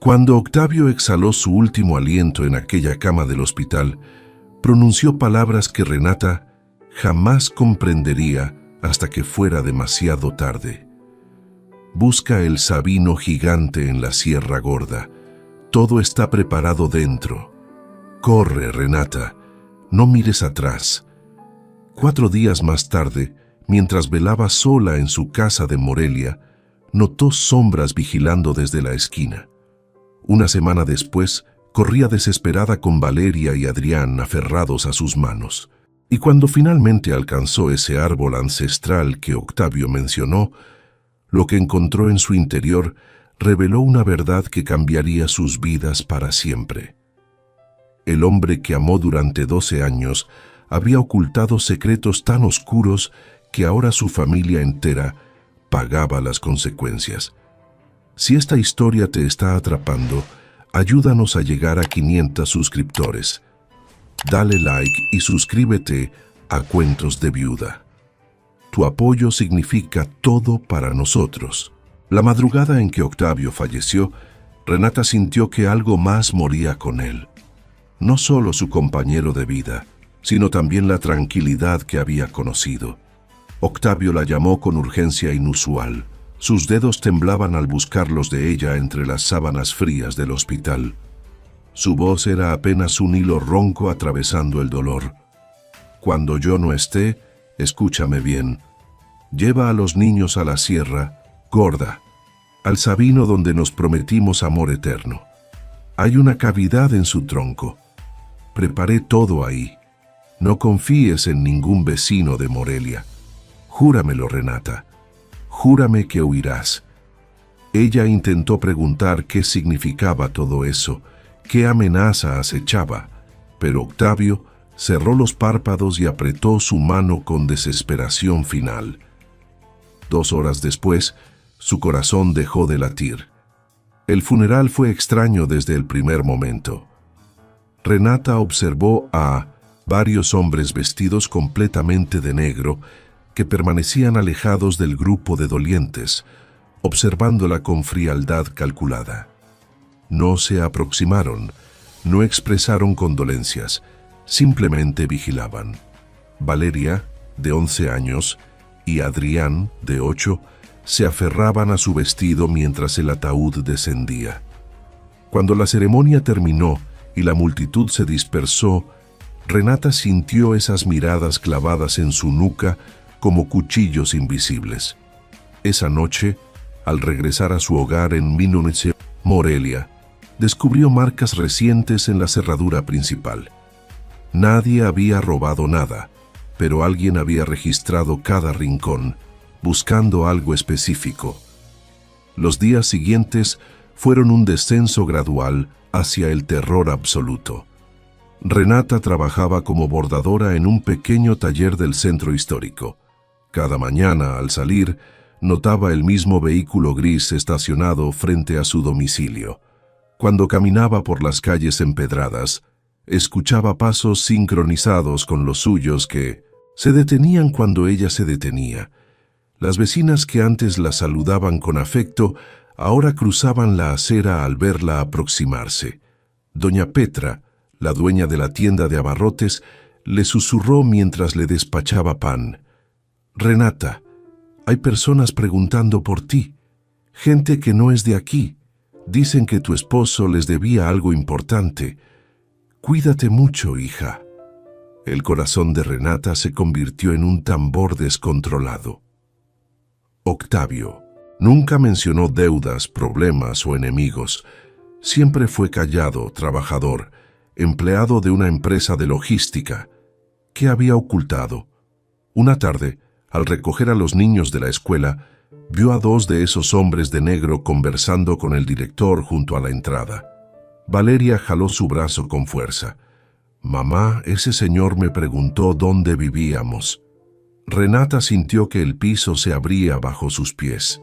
Cuando Octavio exhaló su último aliento en aquella cama del hospital, pronunció palabras que Renata jamás comprendería hasta que fuera demasiado tarde. Busca el Sabino gigante en la Sierra Gorda. Todo está preparado dentro. Corre, Renata. No mires atrás. 4 días más tarde, mientras velaba sola en su casa de Morelia, notó sombras vigilando desde la esquina. Una semana después, corría desesperada con Valeria y Adrián aferrados a sus manos. Y cuando finalmente alcanzó ese árbol ancestral que Octavio mencionó, lo que encontró en su interior reveló una verdad que cambiaría sus vidas para siempre. El hombre que amó durante 12 años había ocultado secretos tan oscuros que ahora su familia entera pagaba las consecuencias. Si esta historia te está atrapando, ayúdanos a llegar a 500 suscriptores. Dale like y suscríbete a Cuentos de Viuda. Tu apoyo significa todo para nosotros. La madrugada en que Octavio falleció, Renata sintió que algo más moría con él. No solo su compañero de vida, sino también la tranquilidad que había conocido. Octavio la llamó con urgencia inusual. Sus dedos temblaban al buscarlos de ella entre las sábanas frías del hospital. Su voz era apenas un hilo ronco atravesando el dolor. Cuando yo no esté, escúchame bien. Lleva a los niños a la Sierra Gorda, al Sabino donde nos prometimos amor eterno. Hay una cavidad en su tronco. Preparé todo ahí. No confíes en ningún vecino de Morelia. Júramelo, Renata. Júrame que huirás. Ella intentó preguntar qué significaba todo eso, qué amenaza acechaba, pero Octavio cerró los párpados y apretó su mano con desesperación final. 2 horas después, su corazón dejó de latir. El funeral fue extraño desde el primer momento. Renata observó a varios hombres vestidos completamente de negro que permanecían alejados del grupo de dolientes, observándola con frialdad calculada. No se aproximaron, no expresaron condolencias, simplemente vigilaban. Valeria, de 11 años, y Adrián, de 8, se aferraban a su vestido mientras el ataúd descendía. Cuando la ceremonia terminó y la multitud se dispersó, Renata sintió esas miradas clavadas en su nuca como cuchillos invisibles. Esa noche, al regresar a su hogar en Minunice, Morelia, descubrió marcas recientes en la cerradura principal. Nadie había robado nada, pero alguien había registrado cada rincón, buscando algo específico. Los días siguientes fueron un descenso gradual hacia el terror absoluto. Renata trabajaba como bordadora en un pequeño taller del centro histórico. Cada mañana, al salir, notaba el mismo vehículo gris estacionado frente a su domicilio. Cuando caminaba por las calles empedradas, escuchaba pasos sincronizados con los suyos que se detenían cuando ella se detenía. Las vecinas que antes la saludaban con afecto, ahora cruzaban la acera al verla aproximarse. Doña Petra, la dueña de la tienda de abarrotes, le susurró mientras le despachaba pan. «Renata, hay personas preguntando por ti, gente que no es de aquí. Dicen que tu esposo les debía algo importante. Cuídate mucho, hija». El corazón de Renata se convirtió en un tambor descontrolado. Octavio nunca mencionó deudas, problemas o enemigos. Siempre fue callado, trabajador, empleado de una empresa de logística. ¿Qué había ocultado? Una tarde, al recoger a los niños de la escuela, vio a 2 de esos hombres de negro conversando con el director junto a la entrada. Valeria jaló su brazo con fuerza. «Mamá, ese señor me preguntó dónde vivíamos». Renata sintió que el piso se abría bajo sus pies.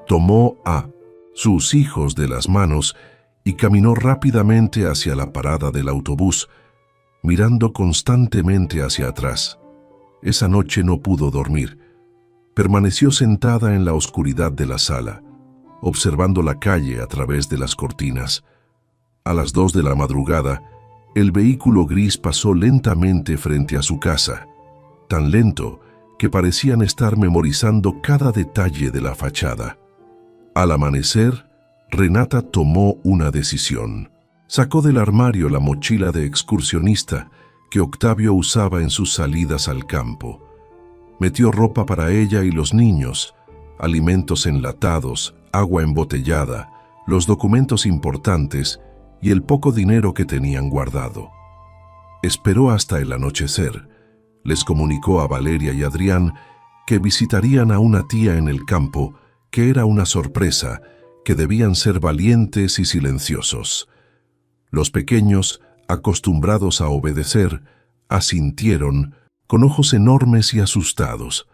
Tomó a sus hijos de las manos y caminó rápidamente hacia la parada del autobús, mirando constantemente hacia atrás. Esa noche no pudo dormir. Permaneció sentada en la oscuridad de la sala. observando la calle a través de las cortinas. A las 2 de la madrugada, el vehículo gris pasó lentamente frente a su casa, tan lento que parecían estar memorizando cada detalle de la fachada. Al amanecer, Renata tomó una decisión. Sacó del armario la mochila de excursionista que Octavio usaba en sus salidas al campo. Metió ropa para ella y los niños, alimentos enlatados, agua embotellada, los documentos importantes y el poco dinero que tenían guardado. Esperó hasta el anochecer. Les comunicó a Valeria y Adrián que visitarían a una tía en el campo, que era una sorpresa, que debían ser valientes y silenciosos. Los pequeños, acostumbrados a obedecer, asintieron con ojos enormes y asustados.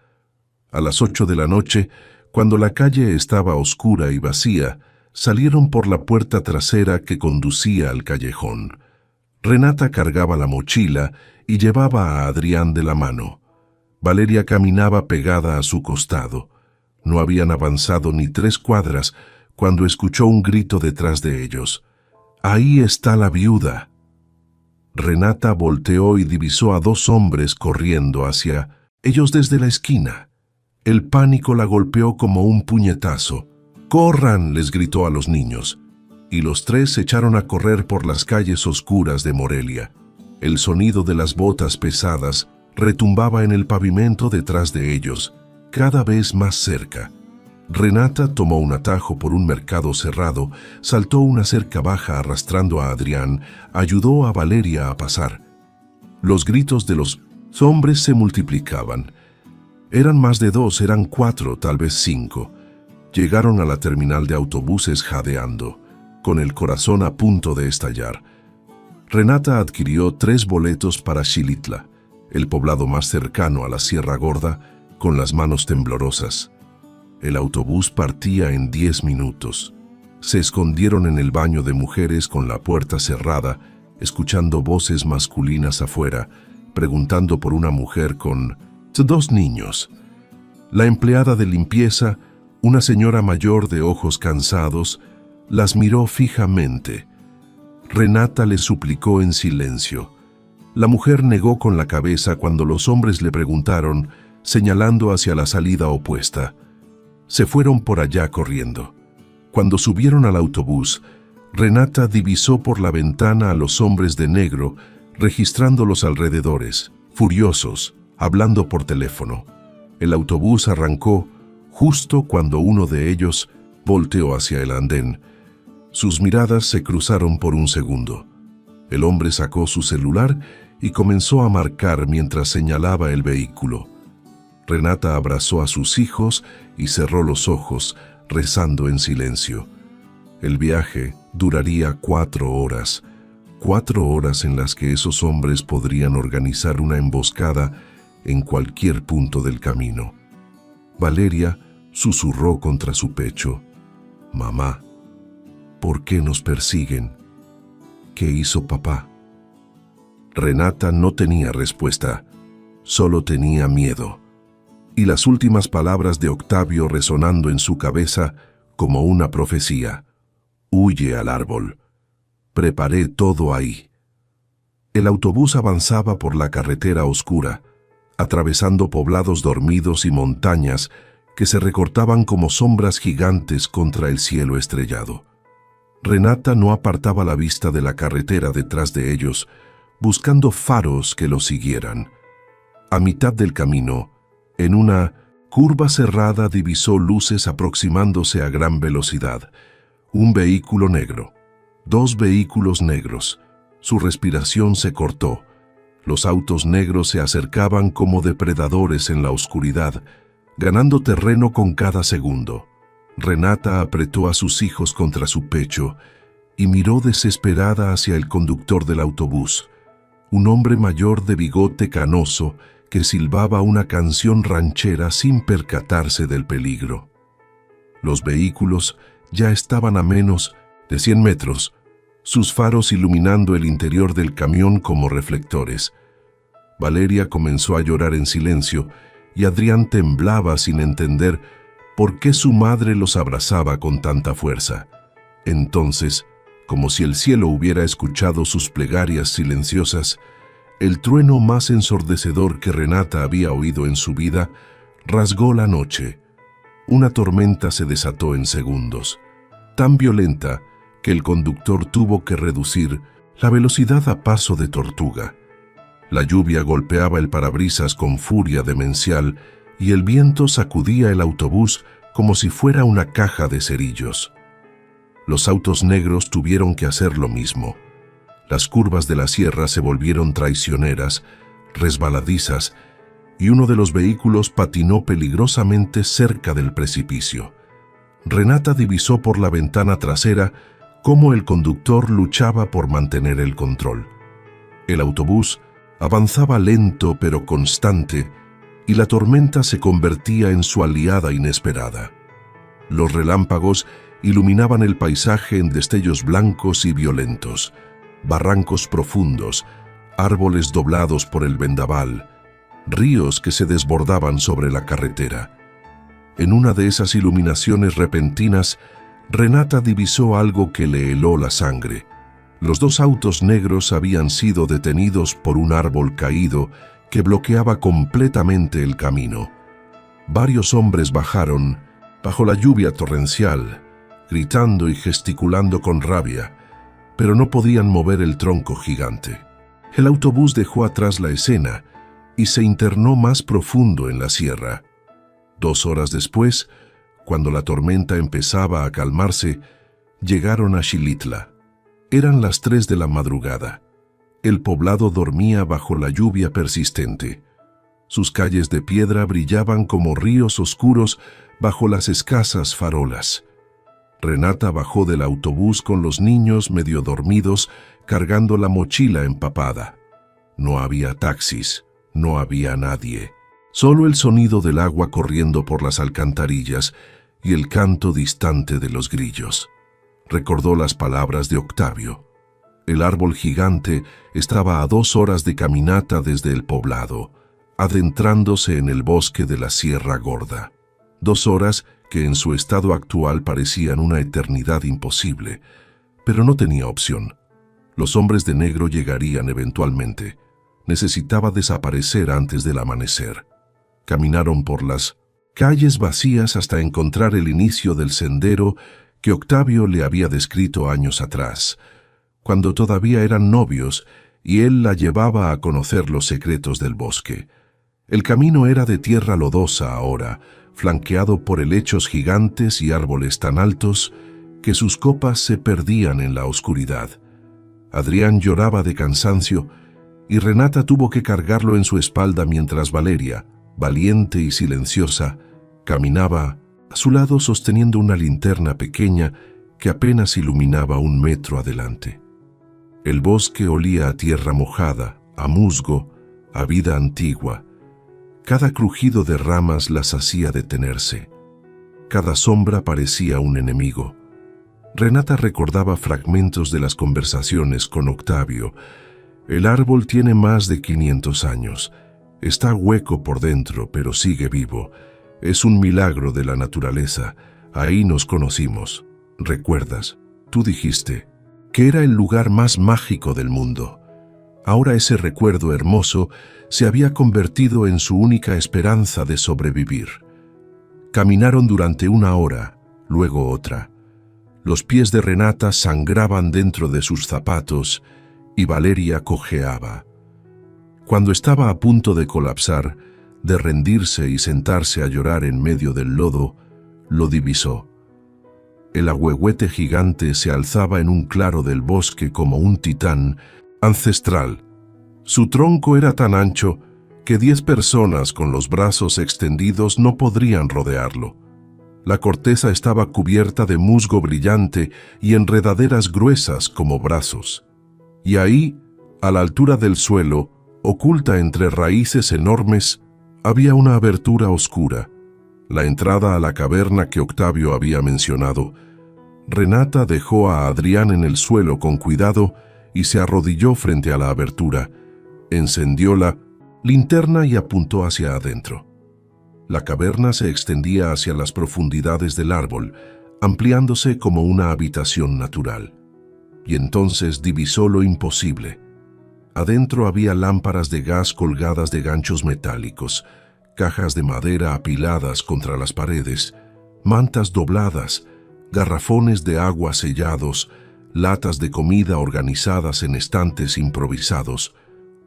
A las 8 de la noche, cuando la calle estaba oscura y vacía, salieron por la puerta trasera que conducía al callejón. Renata cargaba la mochila y llevaba a Adrián de la mano. Valeria caminaba pegada a su costado. No habían avanzado ni 3 cuadras cuando escuchó un grito detrás de ellos. «¡Ahí está la viuda!». Renata volteó y divisó a 2 hombres corriendo hacia ellos desde la esquina. El pánico la golpeó como un puñetazo. «¡Corran!», les gritó a los niños. Y los 3 se echaron a correr por las calles oscuras de Morelia. El sonido de las botas pesadas retumbaba en el pavimento detrás de ellos, cada vez más cerca. Renata tomó un atajo por un mercado cerrado, saltó una cerca baja arrastrando a Adrián, ayudó a Valeria a pasar. Los gritos de los hombres se multiplicaban. Eran más de 2, eran 4, tal vez 5. Llegaron a la terminal de autobuses jadeando, con el corazón a punto de estallar. Renata adquirió 3 boletos para Xilitla, el poblado más cercano a la Sierra Gorda, con las manos temblorosas. El autobús partía en 10 minutos. Se escondieron en el baño de mujeres con la puerta cerrada, escuchando voces masculinas afuera, preguntando por una mujer con 2 niños. La empleada de limpieza, una señora mayor de ojos cansados, las miró fijamente. Renata le suplicó en silencio. La mujer negó con la cabeza cuando los hombres le preguntaron, señalando hacia la salida opuesta. Se fueron por allá corriendo. Cuando subieron al autobús, Renata divisó por la ventana a los hombres de negro, registrando los alrededores, furiosos, hablando por teléfono. El autobús arrancó justo cuando uno de ellos volteó hacia el andén. Sus miradas se cruzaron por un segundo. El hombre sacó su celular y comenzó a marcar mientras señalaba el vehículo. Renata abrazó a sus hijos y cerró los ojos, rezando en silencio. El viaje duraría 4 horas. 4 horas en las que esos hombres podrían organizar una emboscada en cualquier punto del camino. Valeria susurró contra su pecho. «Mamá, ¿por qué nos persiguen? ¿Qué hizo papá?». Renata no tenía respuesta, solo tenía miedo. Y las últimas palabras de Octavio resonando en su cabeza como una profecía. «Huye al árbol. Preparé todo ahí». El autobús avanzaba por la carretera oscura, atravesando poblados dormidos y montañas que se recortaban como sombras gigantes contra el cielo estrellado. Renata no apartaba la vista de la carretera detrás de ellos, buscando faros que los siguieran. A mitad del camino, en una curva cerrada, divisó luces aproximándose a gran velocidad. Un vehículo negro, 2 vehículos negros. Su respiración se cortó. Los autos negros se acercaban como depredadores en la oscuridad, ganando terreno con cada segundo. Renata apretó a sus hijos contra su pecho y miró desesperada hacia el conductor del autobús, un hombre mayor de bigote canoso que silbaba una canción ranchera sin percatarse del peligro. Los vehículos ya estaban a menos de 100 metros, sus faros iluminando el interior del camión como reflectores. Valeria comenzó a llorar en silencio y Adrián temblaba sin entender por qué su madre los abrazaba con tanta fuerza. Entonces, como si el cielo hubiera escuchado sus plegarias silenciosas, el trueno más ensordecedor que Renata había oído en su vida rasgó la noche. Una tormenta se desató en segundos, tan violenta que el conductor tuvo que reducir la velocidad a paso de tortuga. La lluvia golpeaba el parabrisas con furia demencial y el viento sacudía el autobús como si fuera una caja de cerillos. Los autos negros tuvieron que hacer lo mismo. Las curvas de la sierra se volvieron traicioneras, resbaladizas, y uno de los vehículos patinó peligrosamente cerca del precipicio. Renata divisó por la ventana trasera cómo el conductor luchaba por mantener el control. El autobús avanzaba lento pero constante, y la tormenta se convertía en su aliada inesperada. Los relámpagos iluminaban el paisaje en destellos blancos y violentos, barrancos profundos, árboles doblados por el vendaval, ríos que se desbordaban sobre la carretera. En una de esas iluminaciones repentinas, Renata divisó algo que le heló la sangre. Los dos autos negros habían sido detenidos por un árbol caído que bloqueaba completamente el camino. Varios hombres bajaron, bajo la lluvia torrencial, gritando y gesticulando con rabia, pero no podían mover el tronco gigante. El autobús dejó atrás la escena y se internó más profundo en la sierra. 2 horas después, cuando la tormenta empezaba a calmarse, llegaron a Xilitla. Eran las 3 de la madrugada. El poblado dormía bajo la lluvia persistente. Sus calles de piedra brillaban como ríos oscuros bajo las escasas farolas. Renata bajó del autobús con los niños medio dormidos, cargando la mochila empapada. No había taxis, no había nadie. Solo el sonido del agua corriendo por las alcantarillas y el canto distante de los grillos. Recordó las palabras de Octavio. El árbol gigante estaba a 2 horas de caminata desde el poblado, adentrándose en el bosque de la Sierra Gorda. 2 horas que en su estado actual parecían una eternidad imposible, pero no tenía opción. Los hombres de negro llegarían eventualmente. Necesitaba desaparecer antes del amanecer. Caminaron por las calles vacías hasta encontrar el inicio del sendero que Octavio le había descrito años atrás, cuando todavía eran novios y él la llevaba a conocer los secretos del bosque. El camino era de tierra lodosa ahora, flanqueado por helechos gigantes y árboles tan altos que sus copas se perdían en la oscuridad. Adrián lloraba de cansancio y Renata tuvo que cargarlo en su espalda mientras Valeria, valiente y silenciosa, caminaba a su lado sosteniendo una linterna pequeña que apenas iluminaba 1 metro adelante. El bosque olía a tierra mojada, a musgo, a vida antigua. Cada crujido de ramas las hacía detenerse. Cada sombra parecía un enemigo. Renata recordaba fragmentos de las conversaciones con Octavio. El árbol tiene más de 500 años. Está hueco por dentro, pero sigue vivo. Es un milagro de la naturaleza. Ahí nos conocimos. ¿Recuerdas? Tú dijiste que era el lugar más mágico del mundo. Ahora ese recuerdo hermoso se había convertido en su única esperanza de sobrevivir. Caminaron durante 1 hora, luego otra. Los pies de Renata sangraban dentro de sus zapatos y Valeria cojeaba. Cuando estaba a punto de colapsar, de rendirse y sentarse a llorar en medio del lodo, lo divisó. El ahuehuete gigante se alzaba en un claro del bosque como un titán ancestral. Su tronco era tan ancho que 10 personas con los brazos extendidos no podrían rodearlo. La corteza estaba cubierta de musgo brillante y enredaderas gruesas como brazos. Y ahí, a la altura del suelo, oculta entre raíces enormes, había una abertura oscura, la entrada a la caverna que Octavio había mencionado. Renata dejó a Adrián en el suelo con cuidado y se arrodilló frente a la abertura. Encendió la linterna y apuntó hacia adentro. La caverna se extendía hacia las profundidades del árbol, ampliándose como una habitación natural. Y entonces divisó lo imposible. Adentro había lámparas de gas colgadas de ganchos metálicos, cajas de madera apiladas contra las paredes, mantas dobladas, garrafones de agua sellados, latas de comida organizadas en estantes improvisados.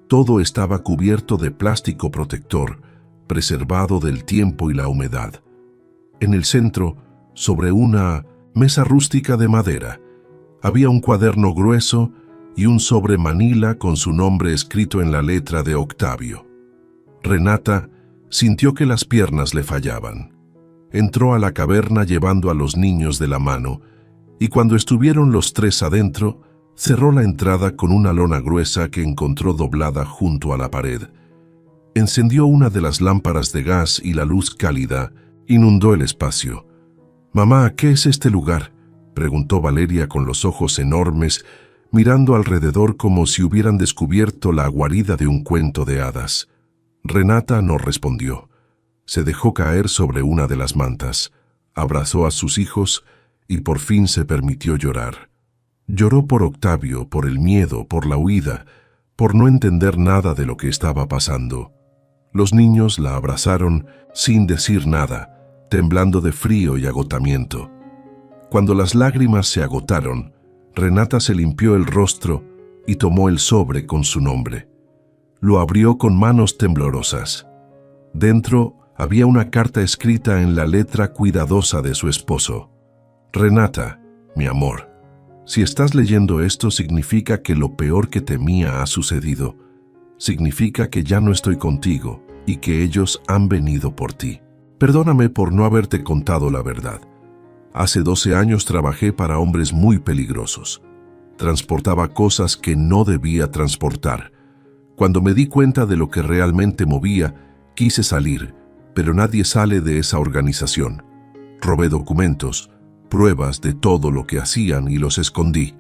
Todo estaba cubierto de plástico protector, preservado del tiempo y la humedad. En el centro, sobre una mesa rústica de madera, había un cuaderno grueso y un sobre manila con su nombre escrito en la letra de Octavio. Renata sintió que las piernas le fallaban. Entró a la caverna llevando a los niños de la mano, y cuando estuvieron los tres adentro, cerró la entrada con una lona gruesa que encontró doblada junto a la pared. Encendió una de las lámparas de gas y la luz cálida inundó el espacio. «Mamá, ¿qué es este lugar?», preguntó Valeria con los ojos enormes, mirando alrededor como si hubieran descubierto la guarida de un cuento de hadas. Renata no respondió. Se dejó caer sobre una de las mantas, abrazó a sus hijos y por fin se permitió llorar. Lloró por Octavio, por el miedo, por la huida, por no entender nada de lo que estaba pasando. Los niños la abrazaron sin decir nada, temblando de frío y agotamiento. Cuando las lágrimas se agotaron, Renata se limpió el rostro y tomó el sobre con su nombre. Lo abrió con manos temblorosas. Dentro había una carta escrita en la letra cuidadosa de su esposo. «Renata, mi amor, si estás leyendo esto significa que lo peor que temía ha sucedido. Significa que ya no estoy contigo y que ellos han venido por ti. Perdóname por no haberte contado la verdad. Hace 12 años trabajé para hombres muy peligrosos. Transportaba cosas que no debía transportar. Cuando me di cuenta de lo que realmente movía, quise salir, pero nadie sale de esa organización. Robé documentos, pruebas de todo lo que hacían y los escondí.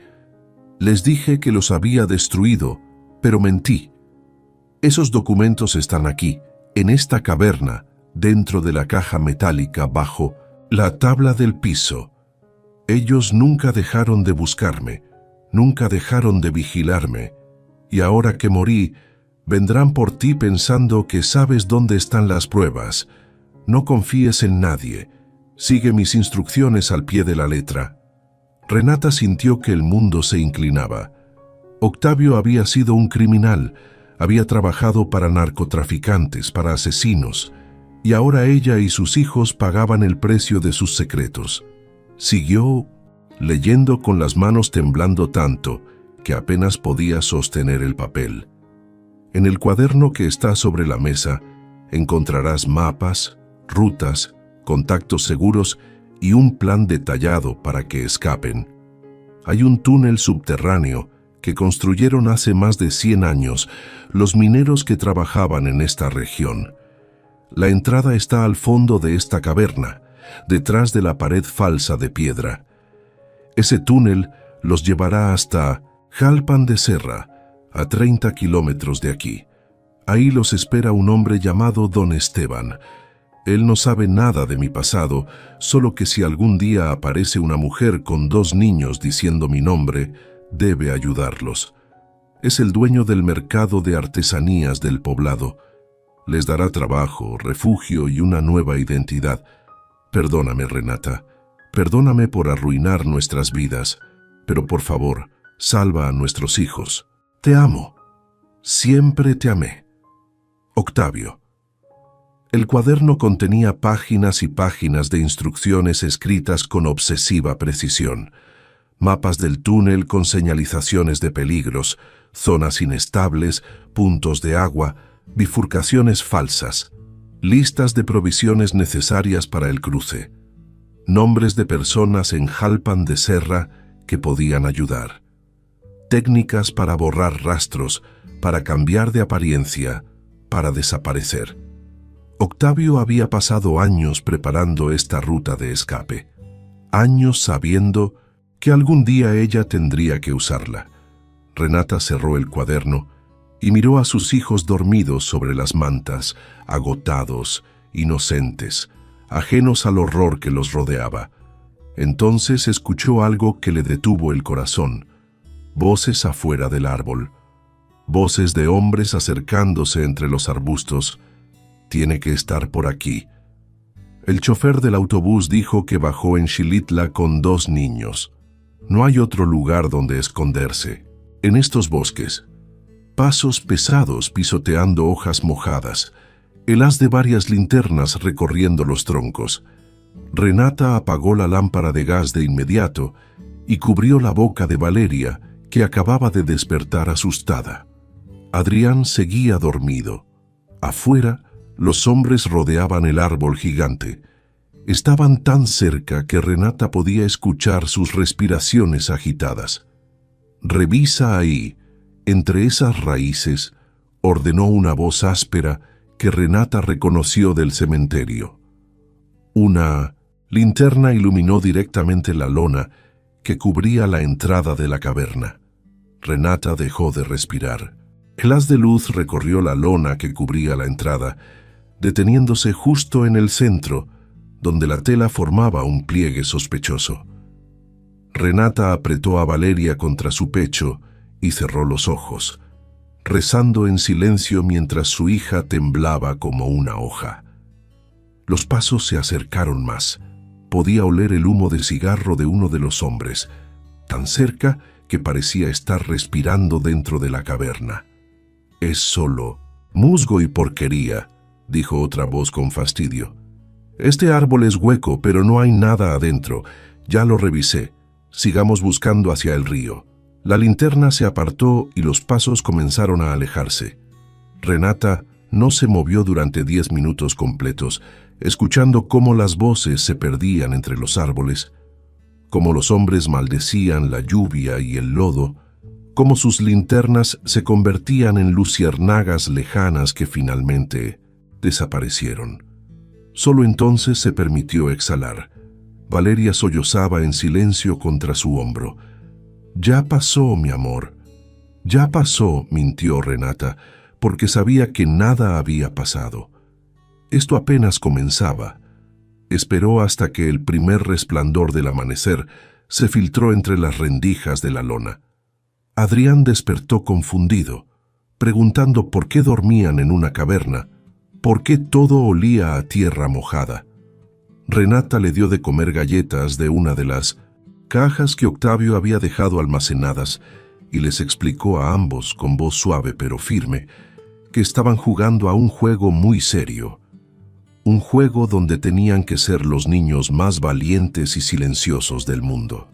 Les dije que los había destruido, pero mentí. Esos documentos están aquí, en esta caverna, dentro de la caja metálica bajo la tabla del piso. Ellos nunca dejaron de buscarme, nunca dejaron de vigilarme, y ahora que morí, vendrán por ti pensando que sabes dónde están las pruebas. No confíes en nadie. Sigue mis instrucciones al pie de la letra». Renata sintió que el mundo se inclinaba. Octavio había sido un criminal, había trabajado para narcotraficantes, para asesinos, y ahora ella y sus hijos pagaban el precio de sus secretos. Siguió leyendo con las manos temblando tanto que apenas podía sostener el papel. En el cuaderno que está sobre la mesa encontrarás mapas, rutas, contactos seguros y un plan detallado para que escapen. Hay un túnel subterráneo que construyeron hace más de 100 años los mineros que trabajaban en esta región. La entrada está al fondo de esta caverna, detrás de la pared falsa de piedra. Ese túnel los llevará hasta Jalpan de Serra, a 30 kilómetros de aquí. Ahí los espera un hombre llamado Don Esteban. Él no sabe nada de mi pasado, solo que si algún día aparece una mujer con 2 niños diciendo mi nombre, debe ayudarlos. Es el dueño del mercado de artesanías del poblado. Les dará trabajo, refugio y una nueva identidad. Perdóname, Renata. Perdóname por arruinar nuestras vidas, pero por favor, salva a nuestros hijos. Te amo. Siempre te amé. Octavio. El cuaderno contenía páginas y páginas de instrucciones escritas con obsesiva precisión. Mapas del túnel con señalizaciones de peligros, zonas inestables, puntos de agua, bifurcaciones falsas, listas de provisiones necesarias para el cruce, nombres de personas en Jalpan de Serra que podían ayudar, técnicas para borrar rastros, para cambiar de apariencia, para desaparecer. Octavio había pasado años preparando esta ruta de escape, años sabiendo que algún día ella tendría que usarla. Renata cerró el cuaderno y miró a sus hijos dormidos sobre las mantas, agotados, inocentes, ajenos al horror que los rodeaba. Entonces escuchó algo que le detuvo el corazón. Voces afuera del árbol. Voces de hombres acercándose entre los arbustos. Tiene que estar por aquí. El chofer del autobús dijo que bajó en Xilitla con 2 niños. No hay otro lugar donde esconderse. En estos bosques. Pasos pesados pisoteando hojas mojadas. El haz de varias linternas recorriendo los troncos. Renata apagó la lámpara de gas de inmediato y cubrió la boca de Valeria, que acababa de despertar asustada. Adrián seguía dormido. Afuera, los hombres rodeaban el árbol gigante. Estaban tan cerca que Renata podía escuchar sus respiraciones agitadas. «Revisa ahí, entre esas raíces», ordenó una voz áspera que Renata reconoció del cementerio. Una linterna iluminó directamente la lona que cubría la entrada de la caverna. Renata dejó de respirar. El haz de luz recorrió la lona que cubría la entrada, deteniéndose justo en el centro, donde la tela formaba un pliegue sospechoso. Renata apretó a Valeria contra su pecho y cerró los ojos, rezando en silencio mientras su hija temblaba como una hoja. Los pasos se acercaron más. Podía oler el humo de cigarro de uno de los hombres, tan cerca que parecía estar respirando dentro de la caverna. «Es solo musgo y porquería», dijo otra voz con fastidio. «Este árbol es hueco, pero no hay nada adentro. Ya lo revisé. Sigamos buscando hacia el río». La linterna se apartó y los pasos comenzaron a alejarse. Renata no se movió durante 10 minutos completos, escuchando cómo las voces se perdían entre los árboles, cómo los hombres maldecían la lluvia y el lodo, cómo sus linternas se convertían en luciérnagas lejanas que finalmente desaparecieron. Solo entonces se permitió exhalar. Valeria sollozaba en silencio contra su hombro. «Ya pasó, mi amor. Ya pasó», mintió Renata, porque sabía que nada había pasado. Esto apenas comenzaba. Esperó hasta que el primer resplandor del amanecer se filtró entre las rendijas de la lona. Adrián despertó confundido, preguntando por qué dormían en una caverna, por qué todo olía a tierra mojada. Renata le dio de comer galletas de una de las cajas que Octavio había dejado almacenadas y les explicó a ambos, con voz suave pero firme, que estaban jugando a un juego muy serio. Un juego donde tenían que ser los niños más valientes y silenciosos del mundo.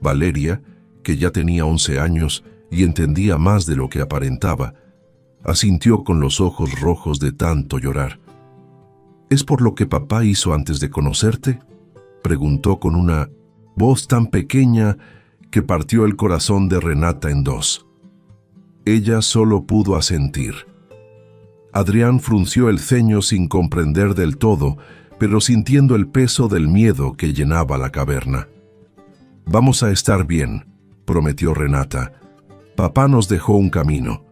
Valeria, que ya tenía 11 años y entendía más de lo que aparentaba, asintió con los ojos rojos de tanto llorar. «¿Es por lo que papá hizo antes de conocerte?», preguntó con una voz tan pequeña que partió el corazón de Renata en 2. Ella solo pudo asentir. Adrián frunció el ceño sin comprender del todo, pero sintiendo el peso del miedo que llenaba la caverna. «Vamos a estar bien», prometió Renata. «Papá nos dejó un camino.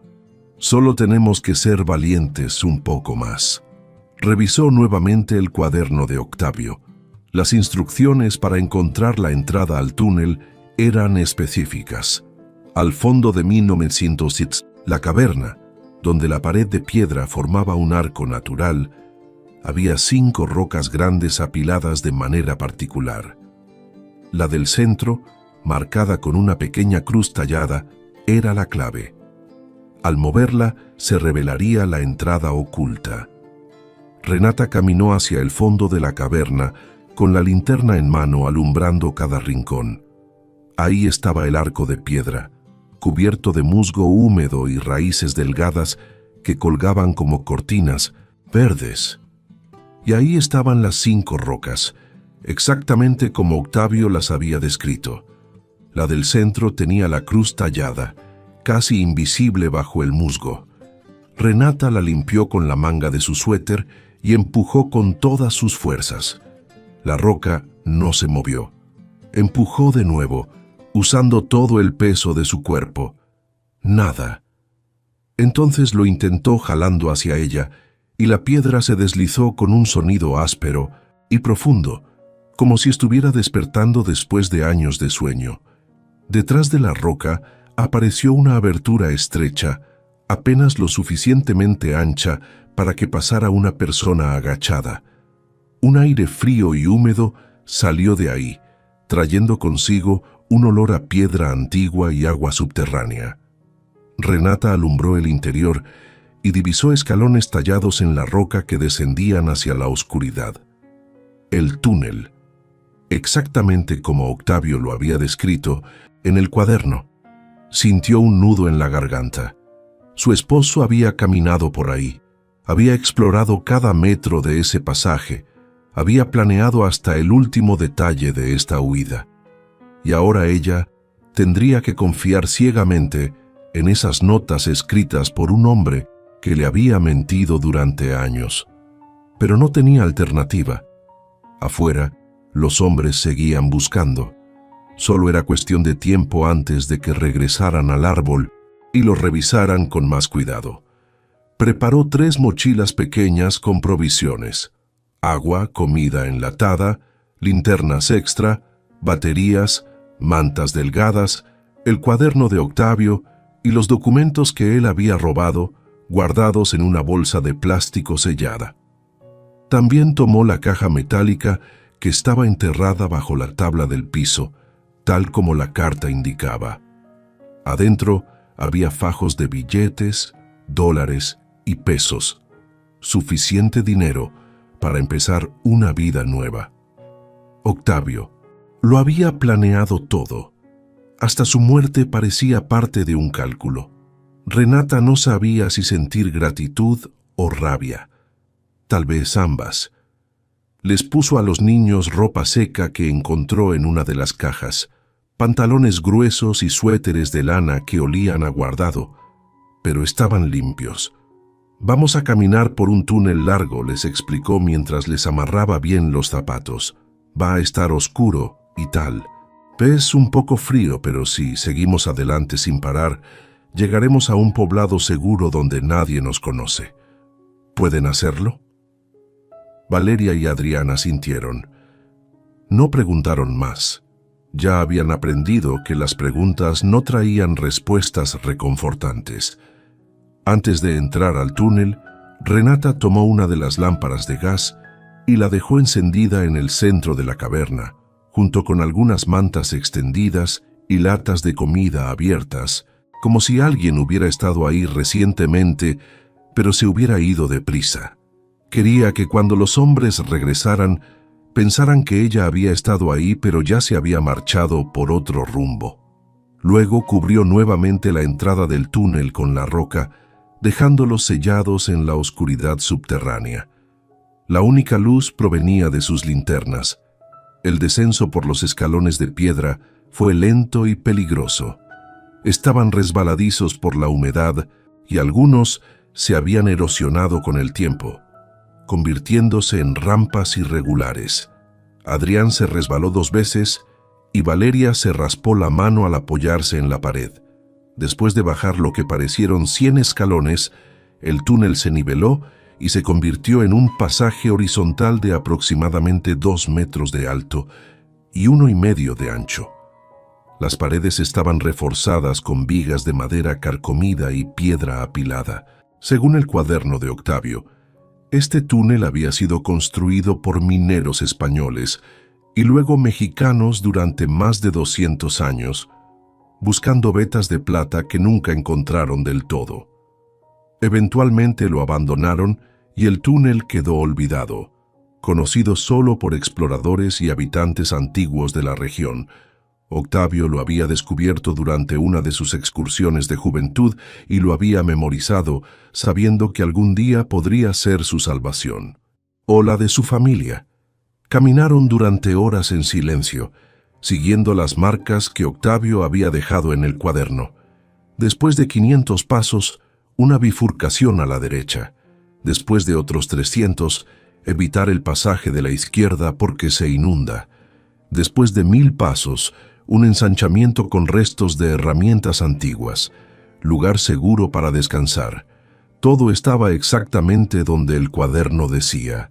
Solo tenemos que ser valientes un poco más». Revisó nuevamente el cuaderno de Octavio. Las instrucciones para encontrar la entrada al túnel eran específicas. Al fondo de 1900, la caverna, donde la pared de piedra formaba un arco natural, había 5 rocas grandes apiladas de manera particular. La del centro, marcada con una pequeña cruz tallada, era la clave. Al moverla, se revelaría la entrada oculta. Renata caminó hacia el fondo de la caverna, con la linterna en mano alumbrando cada rincón. Ahí estaba el arco de piedra, cubierto de musgo húmedo y raíces delgadas que colgaban como cortinas verdes. Y ahí estaban las 5 rocas, exactamente como Octavio las había descrito. La del centro tenía la cruz tallada, casi invisible bajo el musgo. Renata la limpió con la manga de su suéter y empujó con todas sus fuerzas. La roca no se movió. Empujó de nuevo, usando todo el peso de su cuerpo. Nada. Entonces lo intentó jalando hacia ella, y la piedra se deslizó con un sonido áspero y profundo, como si estuviera despertando después de años de sueño. Detrás de la roca apareció una abertura estrecha, apenas lo suficientemente ancha para que pasara una persona agachada. Un aire frío y húmedo salió de ahí, trayendo consigo un olor a piedra antigua y agua subterránea. Renata alumbró el interior y divisó escalones tallados en la roca que descendían hacia la oscuridad. El túnel, exactamente como Octavio lo había descrito en el cuaderno. Sintió un nudo en la garganta. Su esposo había caminado por ahí, había explorado cada metro de ese pasaje, había planeado hasta el último detalle de esta huida. Y ahora ella tendría que confiar ciegamente en esas notas escritas por un hombre que le había mentido durante años. Pero no tenía alternativa. Afuera, los hombres seguían buscando. Solo era cuestión de tiempo antes de que regresaran al árbol y lo revisaran con más cuidado. Preparó 3 mochilas pequeñas con provisiones: agua, comida enlatada, linternas extra, baterías, mantas delgadas, el cuaderno de Octavio y los documentos que él había robado, guardados en una bolsa de plástico sellada. También tomó la caja metálica que estaba enterrada bajo la tabla del piso, tal como la carta indicaba. Adentro había fajos de billetes, dólares y pesos, suficiente dinero para empezar una vida nueva. Octavio lo había planeado todo. Hasta su muerte parecía parte de un cálculo. Renata no sabía si sentir gratitud o rabia. Tal vez ambas. Les puso a los niños ropa seca que encontró en una de las cajas, pantalones gruesos y suéteres de lana que olían a guardado, pero estaban limpios. «Vamos a caminar por un túnel largo», les explicó mientras les amarraba bien los zapatos. «Va a estar oscuro y tal. Es un poco frío, pero si seguimos adelante sin parar, llegaremos a un poblado seguro donde nadie nos conoce. ¿Pueden hacerlo?» Valeria y Adrián asintieron. No preguntaron más. Ya habían aprendido que las preguntas no traían respuestas reconfortantes. Antes de entrar al túnel, Renata tomó una de las lámparas de gas y la dejó encendida en el centro de la caverna, junto con algunas mantas extendidas y latas de comida abiertas, como si alguien hubiera estado ahí recientemente, pero se hubiera ido deprisa. Quería que cuando los hombres regresaran, pensaran que ella había estado ahí, pero ya se había marchado por otro rumbo. Luego cubrió nuevamente la entrada del túnel con la roca, dejándolos sellados en la oscuridad subterránea. La única luz provenía de sus linternas. El descenso por los escalones de piedra fue lento y peligroso. Estaban resbaladizos por la humedad y algunos se habían erosionado con el tiempo, convirtiéndose en rampas irregulares. Adrián se resbaló 2 veces y Valeria se raspó la mano al apoyarse en la pared. Después de bajar lo que parecieron 100 escalones, el túnel se niveló y se convirtió en un pasaje horizontal de aproximadamente 2 metros de alto y 1,5 de ancho. Las paredes estaban reforzadas con vigas de madera carcomida y piedra apilada. Según el cuaderno de Octavio, este túnel había sido construido por mineros españoles y luego mexicanos durante más de 200 años, buscando vetas de plata que nunca encontraron del todo. Eventualmente lo abandonaron y el túnel quedó olvidado, conocido solo por exploradores y habitantes antiguos de la región. Octavio lo había descubierto durante una de sus excursiones de juventud y lo había memorizado, sabiendo que algún día podría ser su salvación. O la de su familia. Caminaron durante horas en silencio, siguiendo las marcas que Octavio había dejado en el cuaderno. Después de 500 pasos, una bifurcación a la derecha. Después de otros 300, evitar el pasaje de la izquierda porque se inunda. Después de 1000 pasos, un ensanchamiento con restos de herramientas antiguas. Lugar seguro para descansar. Todo estaba exactamente donde el cuaderno decía.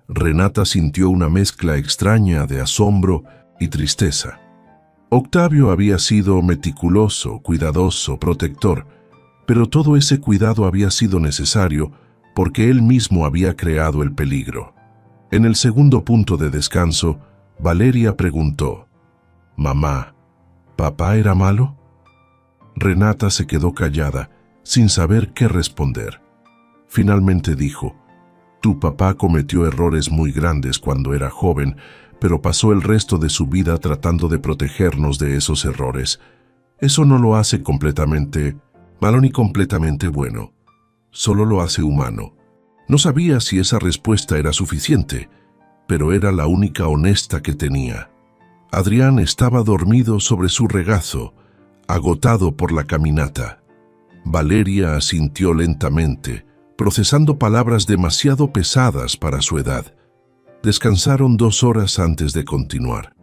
Renata sintió una mezcla extraña de asombro y tristeza. Octavio había sido meticuloso, cuidadoso, protector, pero todo ese cuidado había sido necesario porque él mismo había creado el peligro. En el segundo punto de descanso, Valeria preguntó: «Mamá, ¿papá era malo?». Renata se quedó callada, sin saber qué responder. Finalmente dijo: «Tu papá cometió errores muy grandes cuando era joven, pero pasó el resto de su vida tratando de protegernos de esos errores. Eso no lo hace completamente malo ni completamente bueno. Solo lo hace humano». No sabía si esa respuesta era suficiente, pero era la única honesta que tenía. Adrián estaba dormido sobre su regazo, agotado por la caminata. Valeria asintió lentamente, procesando palabras demasiado pesadas para su edad. Descansaron 2 horas antes de continuar.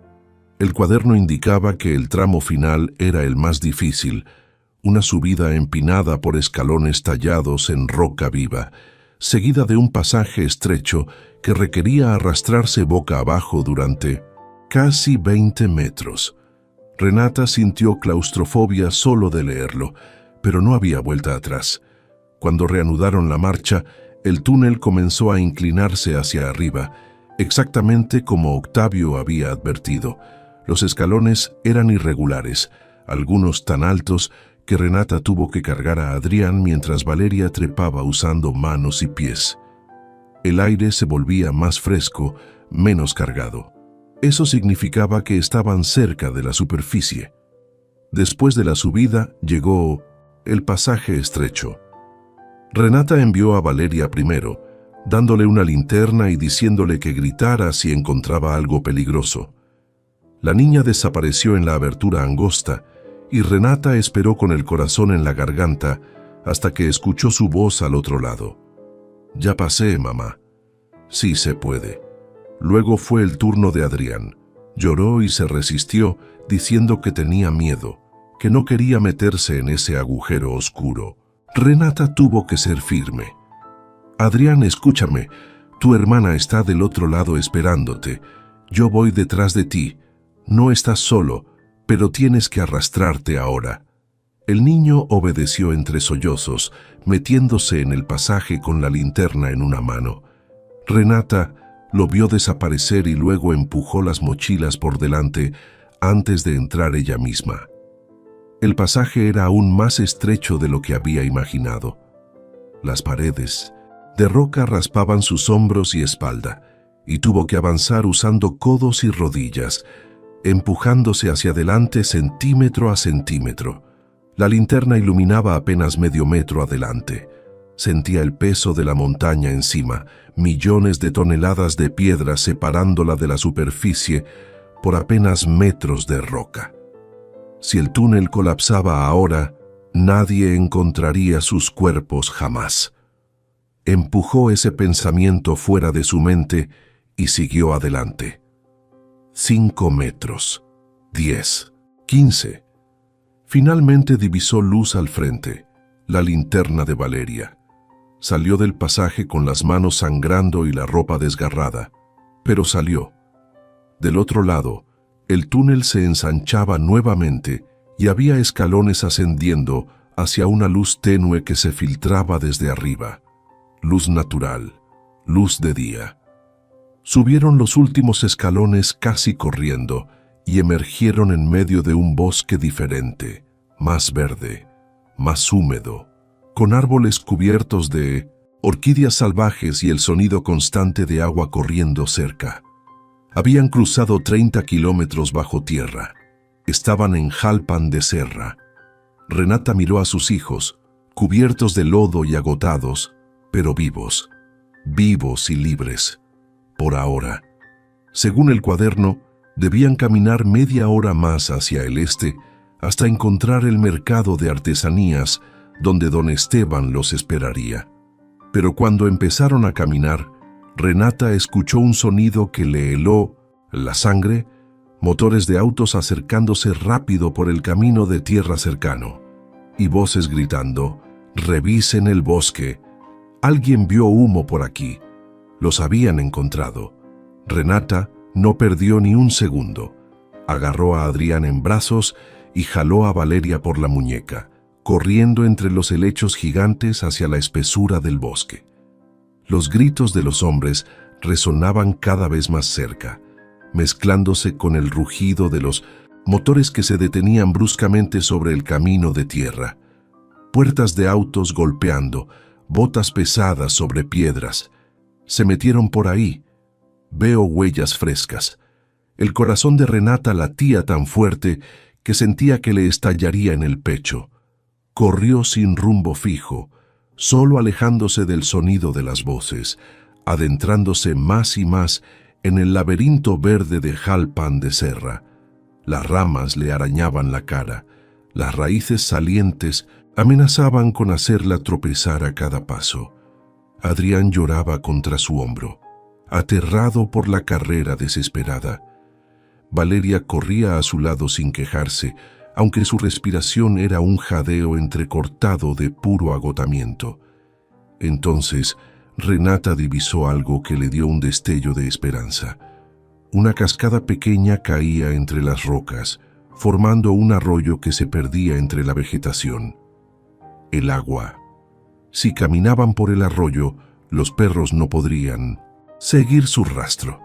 El cuaderno indicaba que el tramo final era el más difícil, una subida empinada por escalones tallados en roca viva, seguida de un pasaje estrecho que requería arrastrarse boca abajo durante casi 20 metros. Renata sintió claustrofobia solo de leerlo, pero no había vuelta atrás. Cuando reanudaron la marcha, el túnel comenzó a inclinarse hacia arriba, exactamente como Octavio había advertido. Los escalones eran irregulares, algunos tan altos que Renata tuvo que cargar a Adrián mientras Valeria trepaba usando manos y pies. El aire se volvía más fresco, menos cargado. Eso significaba que estaban cerca de la superficie. Después de la subida llegó el pasaje estrecho. Renata envió a Valeria primero, dándole una linterna y diciéndole que gritara si encontraba algo peligroso. La niña desapareció en la abertura angosta y Renata esperó con el corazón en la garganta hasta que escuchó su voz al otro lado. «Ya pasé, mamá». «Sí se puede». Luego fue el turno de Adrián. Lloró y se resistió, diciendo que tenía miedo, que no quería meterse en ese agujero oscuro. Renata tuvo que ser firme. «Adrián, escúchame. Tu hermana está del otro lado esperándote. Yo voy detrás de ti. No estás solo, pero tienes que arrastrarte ahora». El niño obedeció entre sollozos, metiéndose en el pasaje con la linterna en una mano. Renata lo vio desaparecer y luego empujó las mochilas por delante antes de entrar ella misma. El pasaje era aún más estrecho de lo que había imaginado. Las paredes de roca raspaban sus hombros y espalda, y tuvo que avanzar usando codos y rodillas, empujándose hacia adelante centímetro a centímetro. La linterna iluminaba apenas medio metro adelante. Sentía el peso de la montaña encima, millones de toneladas de piedra separándola de la superficie por apenas metros de roca. Si el túnel colapsaba ahora, nadie encontraría sus cuerpos jamás. Empujó ese pensamiento fuera de su mente y siguió adelante. 5 metros, 10, 15. Finalmente divisó luz al frente, la linterna de Valeria. Salió del pasaje con las manos sangrando y la ropa desgarrada, pero salió. Del otro lado, el túnel se ensanchaba nuevamente y había escalones ascendiendo hacia una luz tenue que se filtraba desde arriba. Luz natural, luz de día. Subieron los últimos escalones casi corriendo y emergieron en medio de un bosque diferente, más verde, más húmedo, con árboles cubiertos de orquídeas salvajes y el sonido constante de agua corriendo cerca. Habían cruzado 30 kilómetros bajo tierra. Estaban en Jalpan de Serra. Renata miró a sus hijos, cubiertos de lodo y agotados, pero vivos, vivos y libres. Por ahora. Según el cuaderno, debían caminar media hora más hacia el este hasta encontrar el mercado de artesanías donde don Esteban los esperaría. Pero cuando empezaron a caminar, Renata escuchó un sonido que le heló la sangre, motores de autos acercándose rápido por el camino de tierra cercano, y voces gritando: «Revisen el bosque. Alguien vio humo por aquí. Los habían encontrado». Renata no perdió ni un segundo. Agarró a Adrián en brazos y jaló a Valeria por la muñeca, corriendo entre los helechos gigantes hacia la espesura del bosque. Los gritos de los hombres resonaban cada vez más cerca, mezclándose con el rugido de los motores que se detenían bruscamente sobre el camino de tierra. Puertas de autos golpeando, botas pesadas sobre piedras. Se metieron por ahí. Veo huellas frescas. El corazón de Renata latía tan fuerte que sentía que le estallaría en el pecho. Corrió sin rumbo fijo, solo alejándose del sonido de las voces, adentrándose más y más en el laberinto verde de Jalpan de Serra. Las ramas le arañaban la cara, las raíces salientes amenazaban con hacerla tropezar a cada paso. Adrián lloraba contra su hombro, aterrado por la carrera desesperada. Valeria corría a su lado sin quejarse, aunque su respiración era un jadeo entrecortado de puro agotamiento. Entonces, Renata divisó algo que le dio un destello de esperanza. Una cascada pequeña caía entre las rocas, formando un arroyo que se perdía entre la vegetación. El agua. Si caminaban por el arroyo, los perros no podrían seguir su rastro.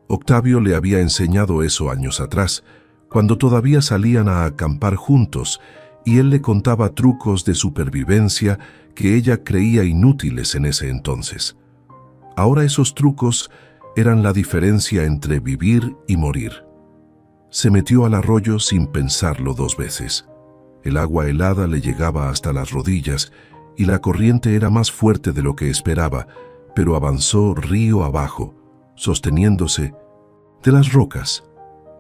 Octavio le había enseñado eso años atrás, cuando todavía salían a acampar juntos, y él le contaba trucos de supervivencia que ella creía inútiles en ese entonces. Ahora esos trucos eran la diferencia entre vivir y morir. Se metió al arroyo sin pensarlo 2 veces. El agua helada le llegaba hasta las rodillas y la corriente era más fuerte de lo que esperaba, pero avanzó río abajo, sosteniéndose de las rocas.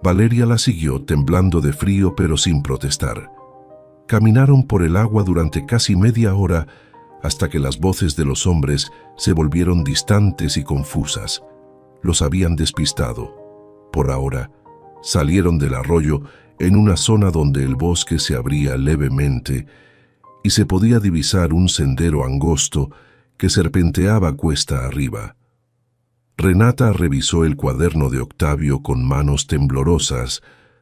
Valeria la siguió, temblando de frío pero sin protestar. Caminaron por el agua durante casi media hora hasta que las voces de los hombres se volvieron distantes y confusas. Los habían despistado. Por ahora, salieron del arroyo en una zona donde el bosque se abría levemente y se podía divisar un sendero angosto que serpenteaba cuesta arriba. Renata revisó el cuaderno de Octavio con manos temblorosas,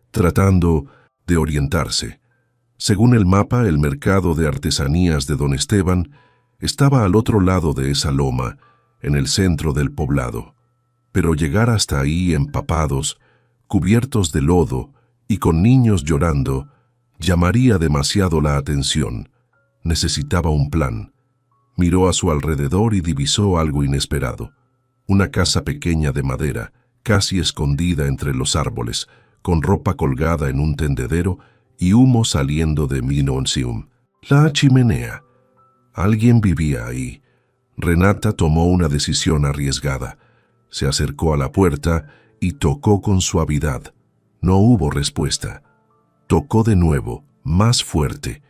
tratando de orientarse. Según el mapa, el mercado de artesanías de Don Esteban estaba al otro lado de esa loma, en el centro del poblado. Pero llegar hasta ahí empapados, cubiertos de lodo y con niños llorando, llamaría demasiado la atención. Necesitaba un plan. Miró a su alrededor y divisó algo inesperado. Una casa pequeña de madera, casi escondida entre los árboles, con ropa colgada en un tendedero y humo saliendo de Minoncium. La chimenea. Alguien vivía ahí. Renata tomó una decisión arriesgada. Se acercó a la puerta y tocó con suavidad. No hubo respuesta. Tocó de nuevo, más fuerte.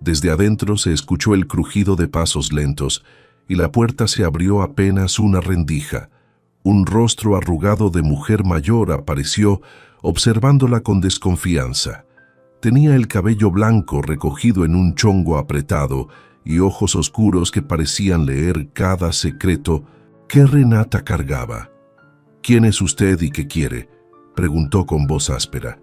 Desde adentro se escuchó el crujido de pasos lentos y la puerta se abrió apenas una rendija. Un rostro arrugado de mujer mayor apareció, observándola con desconfianza. Tenía el cabello blanco recogido en un chongo apretado y ojos oscuros que parecían leer cada secreto que Renata cargaba. «¿Quién es usted y qué quiere?», preguntó con voz áspera.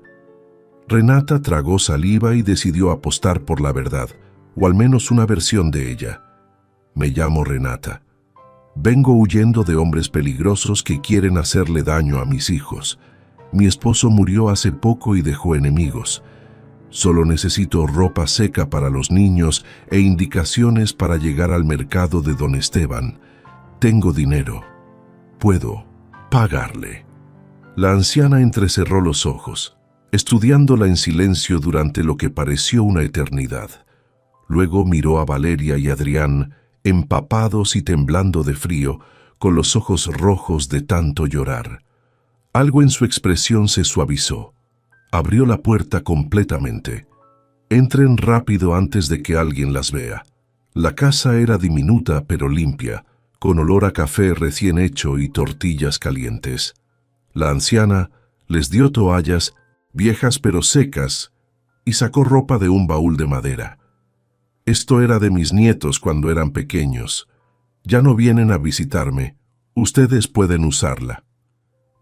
Renata tragó saliva y decidió apostar por la verdad, o al menos una versión de ella. «Me llamo Renata. Vengo huyendo de hombres peligrosos que quieren hacerle daño a mis hijos. Mi esposo murió hace poco y dejó enemigos. Solo necesito ropa seca para los niños e indicaciones para llegar al mercado de Don Esteban. Tengo dinero. Puedo pagarle». La anciana entrecerró los ojos, estudiándola en silencio durante lo que pareció una eternidad. Luego miró a Valeria y Adrián, empapados y temblando de frío, con los ojos rojos de tanto llorar. Algo en su expresión se suavizó. Abrió la puerta completamente. «Entren rápido antes de que alguien las vea». La casa era diminuta pero limpia, con olor a café recién hecho y tortillas calientes. La anciana les dio toallas, viejas pero secas, y sacó ropa de un baúl de madera. Esto era de mis nietos cuando eran pequeños. Ya no vienen a visitarme. Ustedes pueden usarla.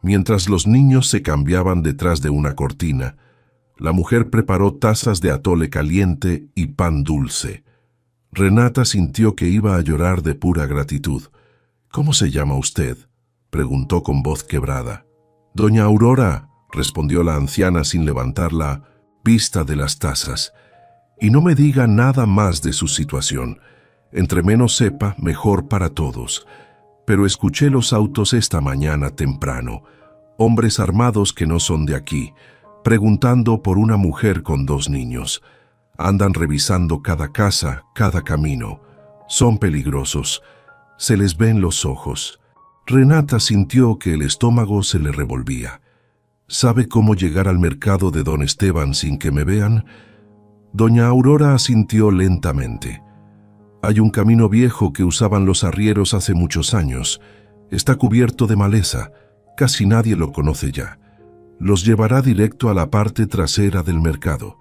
Mientras los niños se cambiaban detrás de una cortina, la mujer preparó tazas de atole caliente y pan dulce. Renata sintió que iba a llorar de pura gratitud. «¿Cómo se llama usted?», preguntó con voz quebrada. «Doña Aurora», respondió la anciana sin levantar la vista de las tazas. «Y no me diga nada más de su situación. Entre menos sepa, mejor para todos. Pero escuché los autos esta mañana temprano, hombres armados que no son de aquí, preguntando por una mujer con 2 niños. Andan revisando cada casa, cada camino. Son peligrosos. Se les ven los ojos». Renata sintió que el estómago se le revolvía. «¿Sabe cómo llegar al mercado de Don Esteban sin que me vean?». Doña Aurora asintió lentamente. «Hay un camino viejo que usaban los arrieros hace muchos años. Está cubierto de maleza. Casi nadie lo conoce ya. Los llevará directo a la parte trasera del mercado.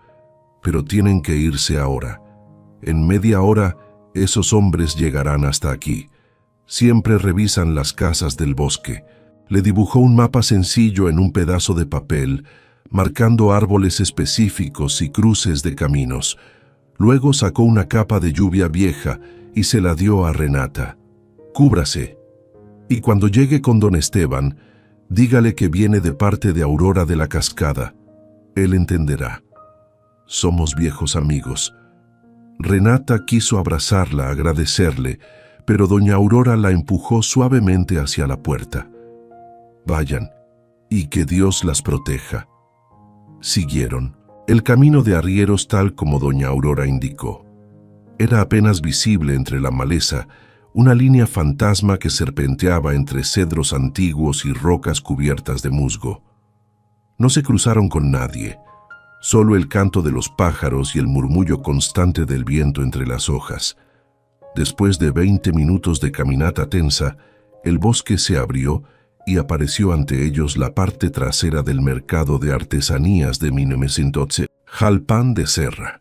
Pero tienen que irse ahora. En media hora, esos hombres llegarán hasta aquí. Siempre revisan las casas del bosque». Le dibujó un mapa sencillo en un pedazo de papel, marcando árboles específicos y cruces de caminos. Luego sacó una capa de lluvia vieja y se la dio a Renata. «Cúbrase. Y cuando llegue con Don Esteban, dígale que viene de parte de Aurora de la Cascada. Él entenderá. Somos viejos amigos». Renata quiso abrazarla, agradecerle, pero doña Aurora la empujó suavemente hacia la puerta. «Vayan, y que Dios las proteja». Siguieron el camino de arrieros tal como doña Aurora indicó. Era apenas visible entre la maleza una línea fantasma que serpenteaba entre cedros antiguos y rocas cubiertas de musgo. No se cruzaron con nadie, solo el canto de los pájaros y el murmullo constante del viento entre las hojas. Después de 20 minutos de caminata tensa, el bosque se abrió y apareció ante ellos la parte trasera del mercado de artesanías de Minemesindotse, Jalpan de Serra.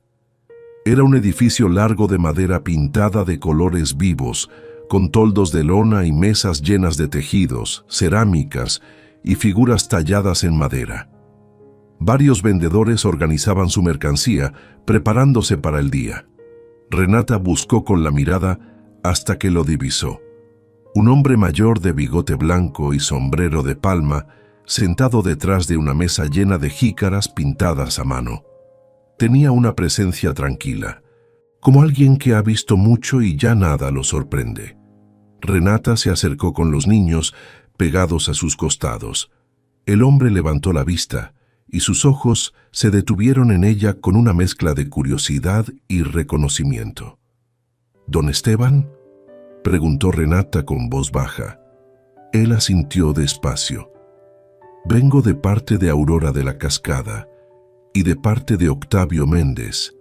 Era un edificio largo de madera pintada de colores vivos, con toldos de lona y mesas llenas de tejidos, cerámicas y figuras talladas en madera. Varios vendedores organizaban su mercancía, preparándose para el día. Renata buscó con la mirada hasta que lo divisó. Un hombre mayor de bigote blanco y sombrero de palma, sentado detrás de una mesa llena de jícaras pintadas a mano. Tenía una presencia tranquila, como alguien que ha visto mucho y ya nada lo sorprende. Renata se acercó con los niños, pegados a sus costados. El hombre levantó la vista, y sus ojos se detuvieron en ella con una mezcla de curiosidad y reconocimiento. «¿Don Esteban?», preguntó Renata con voz baja. Él asintió despacio. «Vengo de parte de Aurora de la Cascada y de parte de Octavio Méndez».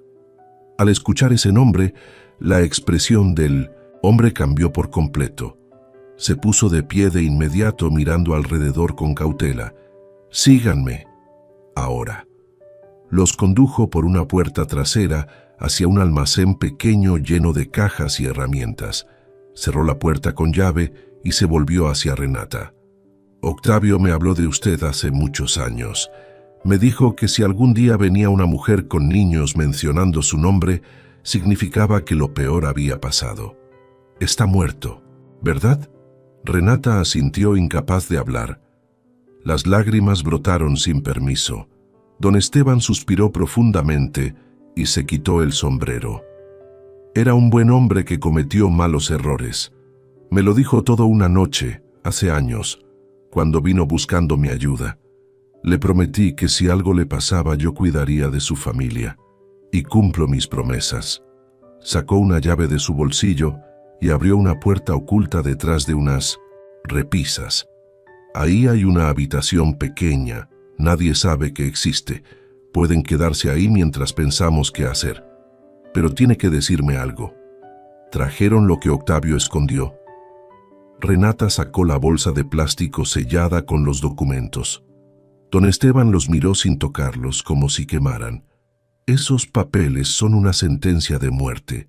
Al escuchar ese nombre, la expresión del hombre cambió por completo. Se puso de pie de inmediato mirando alrededor con cautela. «Síganme ahora». Los condujo por una puerta trasera hacia un almacén pequeño lleno de cajas y herramientas. Cerró la puerta con llave y se volvió hacia Renata. «Octavio me habló de usted hace muchos años. Me dijo que si algún día venía una mujer con niños mencionando su nombre, significaba que lo peor había pasado. Está muerto, ¿verdad?». Renata asintió incapaz de hablar. Las lágrimas brotaron sin permiso. Don Esteban suspiró profundamente y se quitó el sombrero. «Era un buen hombre que cometió malos errores. Me lo dijo todo una noche, hace años, cuando vino buscando mi ayuda. Le prometí que si algo le pasaba yo cuidaría de su familia, y cumplo mis promesas». Sacó una llave de su bolsillo y abrió una puerta oculta detrás de unas repisas. «Ahí hay una habitación pequeña, nadie sabe que existe. Pueden quedarse ahí mientras pensamos qué hacer. Pero tiene que decirme algo. ¿Trajeron lo que Octavio escondió?». Renata sacó la bolsa de plástico sellada con los documentos. Don Esteban los miró sin tocarlos, como si quemaran. Esos papeles son una sentencia de muerte,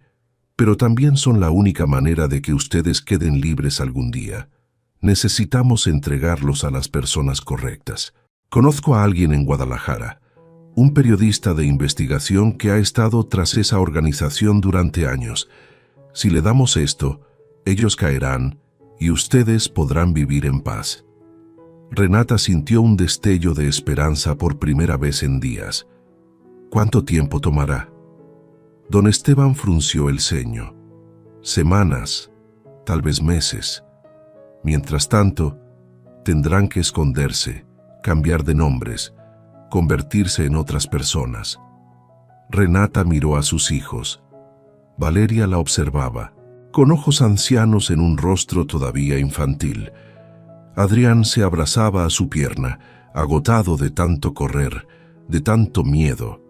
pero también son la única manera de que ustedes queden libres algún día. Necesitamos entregarlos a las personas correctas. Conozco a alguien en Guadalajara, un periodista de investigación que ha estado tras esa organización durante años. Si le damos esto, ellos caerán y ustedes podrán vivir en paz. Renata sintió un destello de esperanza por primera vez en días. ¿Cuánto tiempo tomará? Don Esteban frunció el ceño. Semanas, tal vez meses. Mientras tanto, tendrán que esconderse, cambiar de nombres, convertirse en otras personas. Renata miró a sus hijos. Valeria la observaba, con ojos ancianos en un rostro todavía infantil. Adrián se abrazaba a su pierna, agotado de tanto correr, de tanto miedo.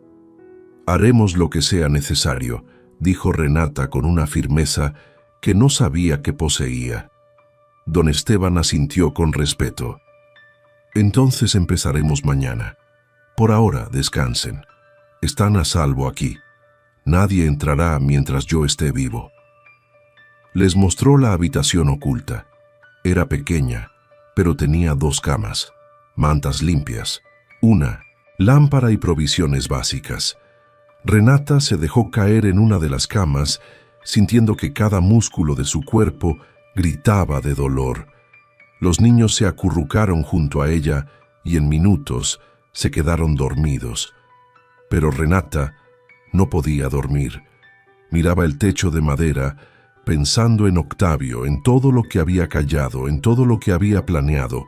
«Haremos lo que sea necesario», dijo Renata con una firmeza que no sabía que poseía. Don Esteban asintió con respeto. «Entonces empezaremos mañana. Por ahora, descansen. Están a salvo aquí. Nadie entrará mientras yo esté vivo». Les mostró la habitación oculta. Era pequeña, pero tenía 2 camas, mantas limpias, una lámpara y provisiones básicas. Renata se dejó caer en una de las camas, sintiendo que cada músculo de su cuerpo gritaba de dolor. Los niños se acurrucaron junto a ella y en minutos se quedaron dormidos. Pero Renata no podía dormir. Miraba el techo de madera, pensando en Octavio, en todo lo que había callado, en todo lo que había planeado.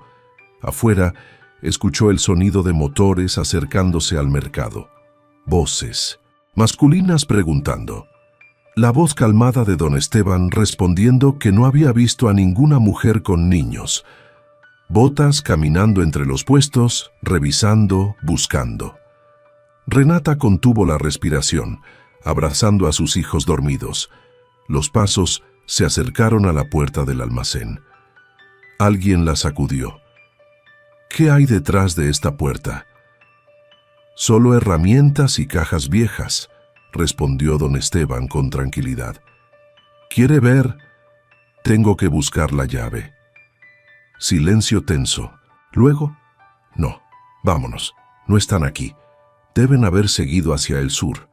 Afuera, escuchó el sonido de motores acercándose al mercado. Voces masculinas preguntando. La voz calmada de don Esteban respondiendo que no había visto a ninguna mujer con niños. Botas caminando entre los puestos, revisando, buscando. Renata contuvo la respiración, abrazando a sus hijos dormidos. Los pasos se acercaron a la puerta del almacén. Alguien la sacudió. ¿Qué hay detrás de esta puerta? Solo herramientas y cajas viejas, respondió don Esteban con tranquilidad. ¿Quiere ver? Tengo que buscar la llave. Silencio tenso. Luego, no, vámonos, no están aquí. Deben haber seguido hacia el sur.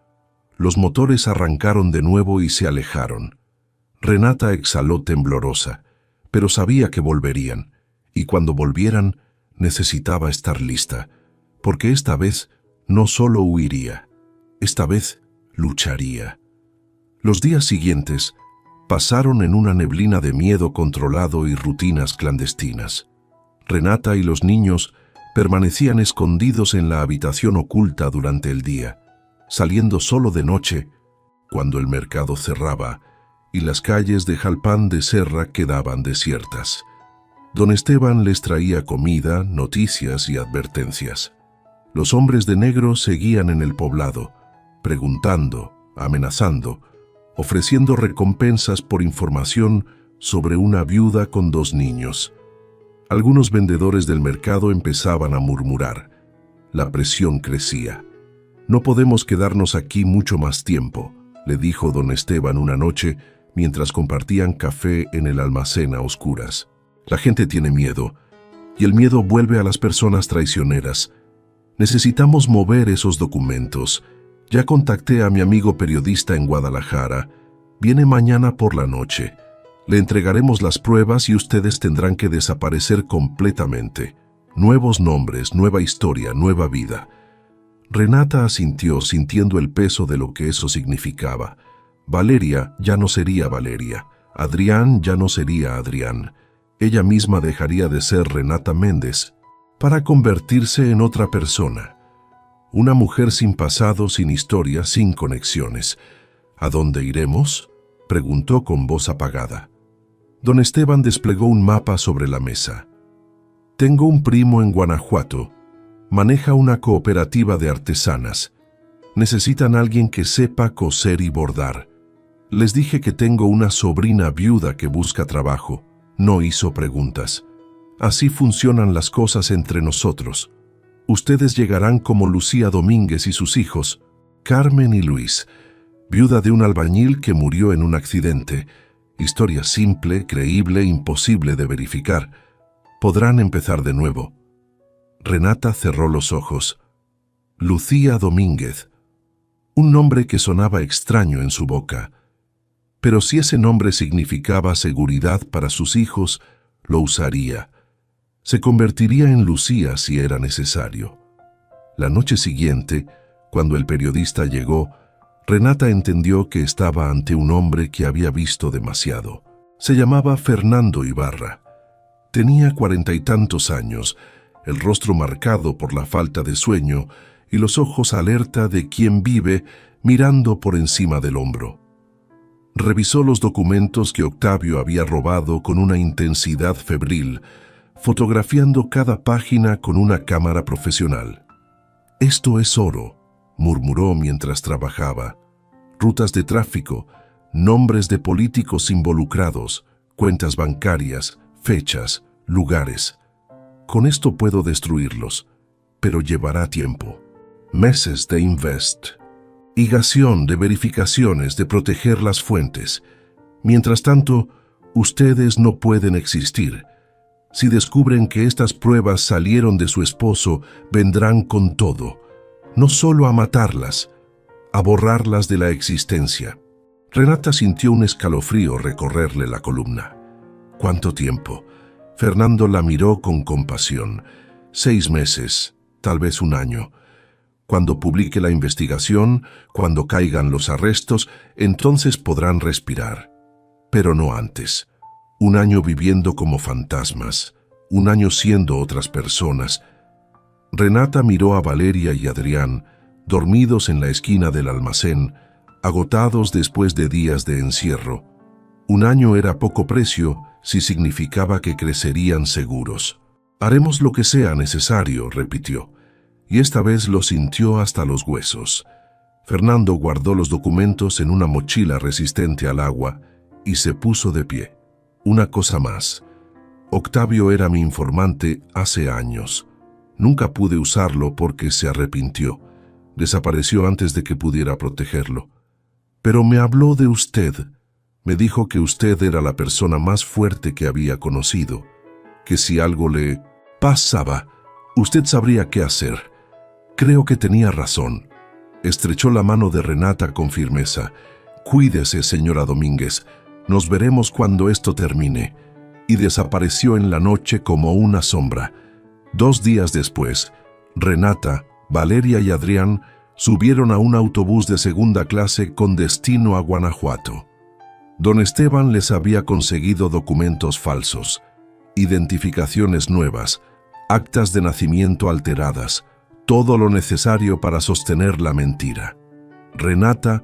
Los motores arrancaron de nuevo y se alejaron. Renata exhaló temblorosa, pero sabía que volverían, y cuando volvieran necesitaba estar lista, porque esta vez no solo huiría, esta vez lucharía. Los días siguientes pasaron en una neblina de miedo controlado y rutinas clandestinas. Renata y los niños permanecían escondidos en la habitación oculta durante el día, saliendo solo de noche, cuando el mercado cerraba y las calles de Jalpán de Serra quedaban desiertas. Don Esteban les traía comida, noticias y advertencias. Los hombres de negro seguían en el poblado, preguntando, amenazando, ofreciendo recompensas por información sobre una viuda con 2 niños. Algunos vendedores del mercado empezaban a murmurar. La presión crecía. «No podemos quedarnos aquí mucho más tiempo», le dijo don Esteban una noche mientras compartían café en el almacén a oscuras. «La gente tiene miedo, y el miedo vuelve a las personas traicioneras. Necesitamos mover esos documentos. Ya contacté a mi amigo periodista en Guadalajara. Viene mañana por la noche. Le entregaremos las pruebas y ustedes tendrán que desaparecer completamente. Nuevos nombres, nueva historia, nueva vida». Renata asintió, sintiendo el peso de lo que eso significaba. Valeria ya no sería Valeria. Adrián ya no sería Adrián. Ella misma dejaría de ser Renata Méndez para convertirse en otra persona. Una mujer sin pasado, sin historia, sin conexiones. ¿A dónde iremos?, preguntó con voz apagada. Don Esteban desplegó un mapa sobre la mesa. «Tengo un primo en Guanajuato. Maneja una cooperativa de artesanas. Necesitan alguien que sepa coser y bordar. Les dije que tengo una sobrina viuda que busca trabajo. No hizo preguntas. Así funcionan las cosas entre nosotros. Ustedes llegarán como Lucía Domínguez y sus hijos. Carmen y Luis, viuda de un albañil que murió en un accidente. Historia simple, creíble, imposible de verificar. Podrán empezar de nuevo. Renata cerró los ojos. Lucía Domínguez. Un nombre que sonaba extraño en su boca. Pero si ese nombre significaba seguridad para sus hijos, lo usaría. Se convertiría en Lucía si era necesario. La noche siguiente, cuando el periodista llegó, Renata entendió que estaba ante un hombre que había visto demasiado. Se llamaba Fernando Ibarra. Tenía 40 y tantos años, el rostro marcado por la falta de sueño y los ojos alerta de quien vive mirando por encima del hombro. Revisó los documentos que Octavio había robado con una intensidad febril, fotografiando cada página con una cámara profesional. «Esto es oro», murmuró mientras trabajaba. Rutas de tráfico, nombres de políticos involucrados, cuentas bancarias, fechas, lugares. Con esto puedo destruirlos, pero llevará tiempo. Meses de investigación, de verificaciones, de proteger las fuentes. Mientras tanto, ustedes no pueden existir. Si descubren que estas pruebas salieron de su esposo, vendrán con todo. No solo a matarlas, a borrarlas de la existencia. Renata sintió un escalofrío recorrerle la columna. ¿Cuánto tiempo? Fernando la miró con compasión. 6 meses, tal vez 1 año. Cuando publique la investigación, cuando caigan los arrestos, entonces podrán respirar. Pero no antes. 1 año viviendo como fantasmas. 1 año siendo otras personas. Renata miró a Valeria y Adrián, dormidos en la esquina del almacén, agotados después de días de encierro. 1 año era poco precio si significaba que crecerían seguros. «Haremos lo que sea necesario», repitió, y esta vez lo sintió hasta los huesos. Fernando guardó los documentos en una mochila resistente al agua y se puso de pie. «Una cosa más. Octavio era mi informante hace años. Nunca pude usarlo porque se arrepintió. Desapareció antes de que pudiera protegerlo. Pero me habló de usted. Me dijo que usted era la persona más fuerte que había conocido, que si algo le pasaba, usted sabría qué hacer. Creo que tenía razón». Estrechó la mano de Renata con firmeza. «Cuídese, señora Domínguez. Nos veremos cuando esto termine». Y desapareció en la noche como una sombra. 2 días después, Renata, Valeria y Adrián subieron a un autobús de 2ª clase con destino a Guanajuato. Don Esteban les había conseguido documentos falsos, identificaciones nuevas, actas de nacimiento alteradas, todo lo necesario para sostener la mentira. Renata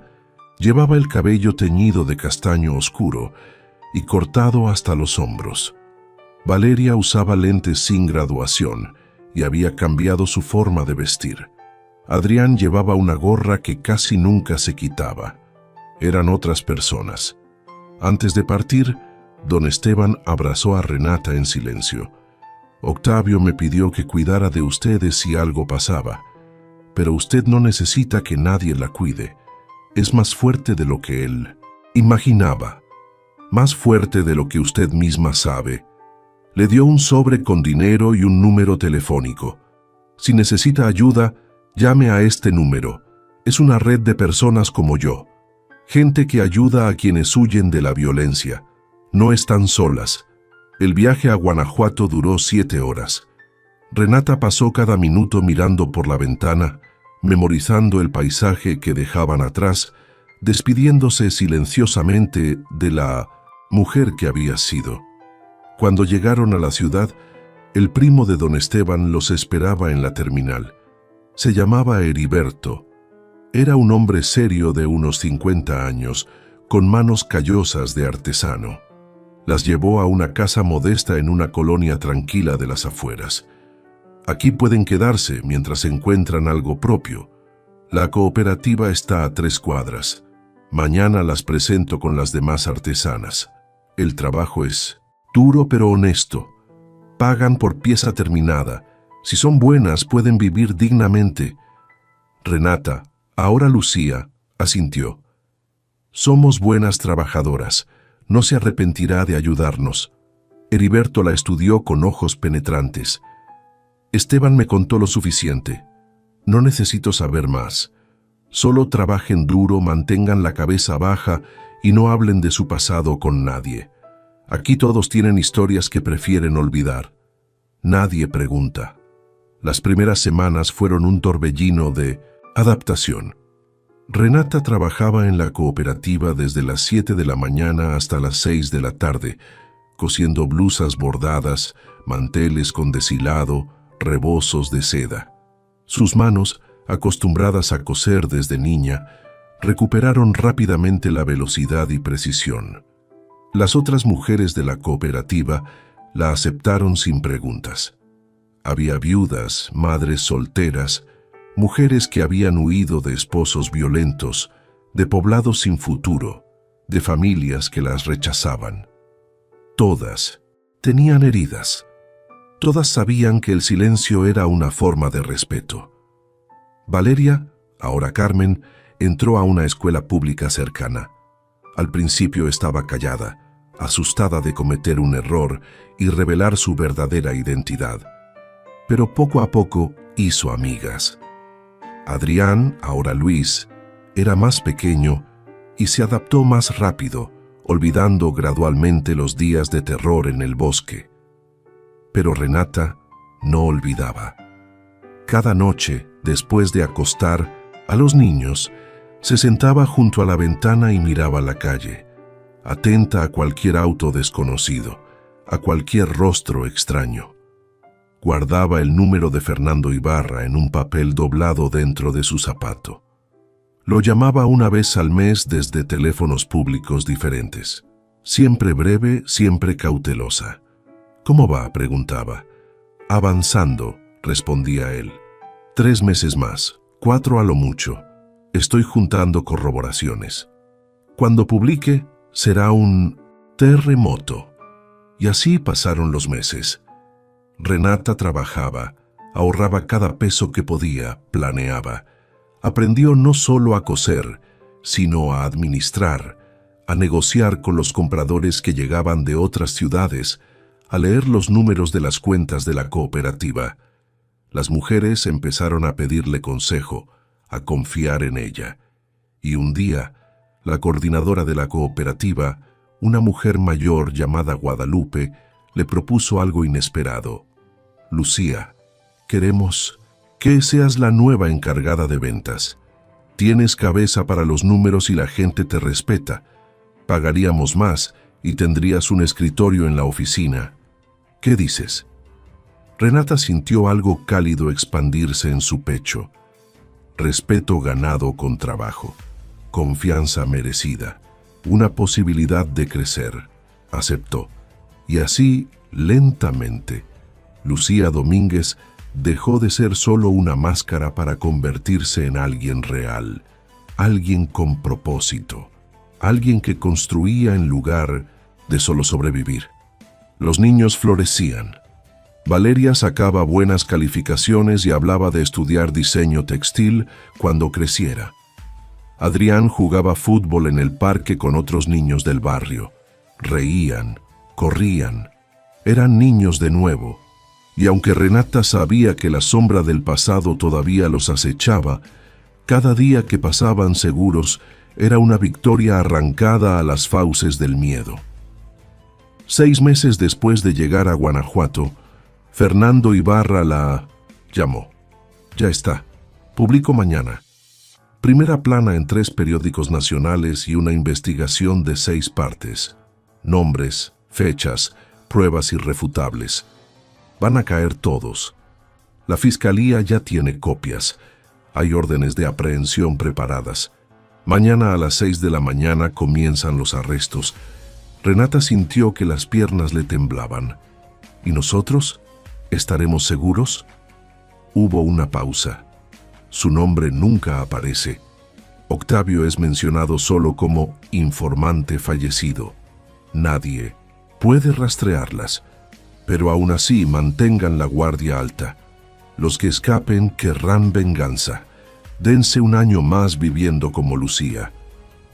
llevaba el cabello teñido de castaño oscuro y cortado hasta los hombros. Valeria usaba lentes sin graduación y había cambiado su forma de vestir. Adrián llevaba una gorra que casi nunca se quitaba. Eran otras personas. Antes de partir, don Esteban abrazó a Renata en silencio. «Octavio me pidió que cuidara de ustedes si algo pasaba, pero usted no necesita que nadie la cuide. Es más fuerte de lo que él imaginaba, más fuerte de lo que usted misma sabe». Le dio un sobre con dinero y un número telefónico. «Si necesita ayuda, llame a este número. Es una red de personas como yo. Gente que ayuda a quienes huyen de la violencia. No están solas». El viaje a Guanajuato duró 7 horas. Renata pasó cada minuto mirando por la ventana, memorizando el paisaje que dejaban atrás, despidiéndose silenciosamente de la mujer que había sido. Cuando llegaron a la ciudad, el primo de don Esteban los esperaba en la terminal. Se llamaba Heriberto. Era un hombre serio de unos 50 años, con manos callosas de artesano. Las llevó a una casa modesta en una colonia tranquila de las afueras. «Aquí pueden quedarse mientras encuentran algo propio. La cooperativa está a 3 cuadras. Mañana las presento con las demás artesanas. El trabajo es duro pero honesto. Pagan por pieza terminada. Si son buenas, pueden vivir dignamente». Renata, Ahora Lucía asintió. Somos buenas trabajadoras. No se arrepentirá de ayudarnos. Heriberto la estudió con ojos penetrantes. Esteban me contó lo suficiente. No necesito saber más. Solo trabajen duro, mantengan la cabeza baja y no hablen de su pasado con nadie. Aquí todos tienen historias que prefieren olvidar. Nadie pregunta. Las primeras semanas fueron un torbellino de adaptación. Renata trabajaba en la cooperativa desde las 7 de la mañana hasta las 6 de la tarde, cosiendo blusas bordadas, manteles con deshilado, rebozos de seda. Sus manos, acostumbradas a coser desde niña, recuperaron rápidamente la velocidad y precisión. Las otras mujeres de la cooperativa la aceptaron sin preguntas. Había viudas, madres solteras, mujeres que habían huido de esposos violentos, de poblados sin futuro, de familias que las rechazaban. Todas tenían heridas. Todas sabían que el silencio era una forma de respeto. Valeria, ahora Carmen, entró a una escuela pública cercana. Al principio estaba callada, asustada de cometer un error y revelar su verdadera identidad. Pero poco a poco hizo amigas. Adrián, ahora Luis, era más pequeño y se adaptó más rápido, olvidando gradualmente los días de terror en el bosque. Pero Renata no olvidaba. Cada noche, después de acostar a los niños, se sentaba junto a la ventana y miraba la calle, atenta a cualquier auto desconocido, a cualquier rostro extraño. Guardaba el número de Fernando Ibarra en un papel doblado dentro de su zapato. Lo llamaba una vez al mes desde teléfonos públicos diferentes. Siempre breve, siempre cautelosa. «¿Cómo va?», preguntaba. «Avanzando», respondía él. 3 meses más, 4 a lo mucho. Estoy juntando corroboraciones. Cuando publique, será un terremoto. Y así pasaron los meses. Renata trabajaba, ahorraba cada peso que podía, planeaba. Aprendió no solo a coser, sino a administrar, a negociar con los compradores que llegaban de otras ciudades, a leer los números de las cuentas de la cooperativa. Las mujeres empezaron a pedirle consejo, a confiar en ella. Y un día, la coordinadora de la cooperativa, una mujer mayor llamada Guadalupe, le propuso algo inesperado. «Lucía, queremos que seas la nueva encargada de ventas. Tienes cabeza para los números y la gente te respeta. Pagaríamos más y tendrías un escritorio en la oficina. ¿Qué dices?» Renata sintió algo cálido expandirse en su pecho. Respeto ganado con trabajo, confianza merecida, una posibilidad de crecer. Aceptó. Y así, lentamente, Lucía Domínguez dejó de ser solo una máscara para convertirse en alguien real, alguien con propósito, alguien que construía en lugar de solo sobrevivir. Los niños florecían. Valeria sacaba buenas calificaciones y hablaba de estudiar diseño textil cuando creciera. Adrián jugaba fútbol en el parque con otros niños del barrio. Reían, corrían. Eran niños de nuevo. Y aunque Renata sabía que la sombra del pasado todavía los acechaba, cada día que pasaban seguros era una victoria arrancada a las fauces del miedo. 6 meses después de llegar a Guanajuato, Fernando Ibarra la llamó. «Ya está. Publico mañana. Primera plana en 3 periódicos nacionales y una investigación de 6 partes. Nombres, fechas, pruebas irrefutables. Van a caer todos. La fiscalía ya tiene copias. Hay órdenes de aprehensión preparadas. Mañana a las 6 de la mañana comienzan los arrestos». Renata sintió que las piernas le temblaban. ¿Y nosotros? ¿Estaremos seguros? Hubo una pausa. Su nombre nunca aparece. Octavio es mencionado solo como informante fallecido. Nadie puede rastrearlas, pero aún así mantengan la guardia alta. Los que escapen querrán venganza. Dense un año más viviendo como Lucía.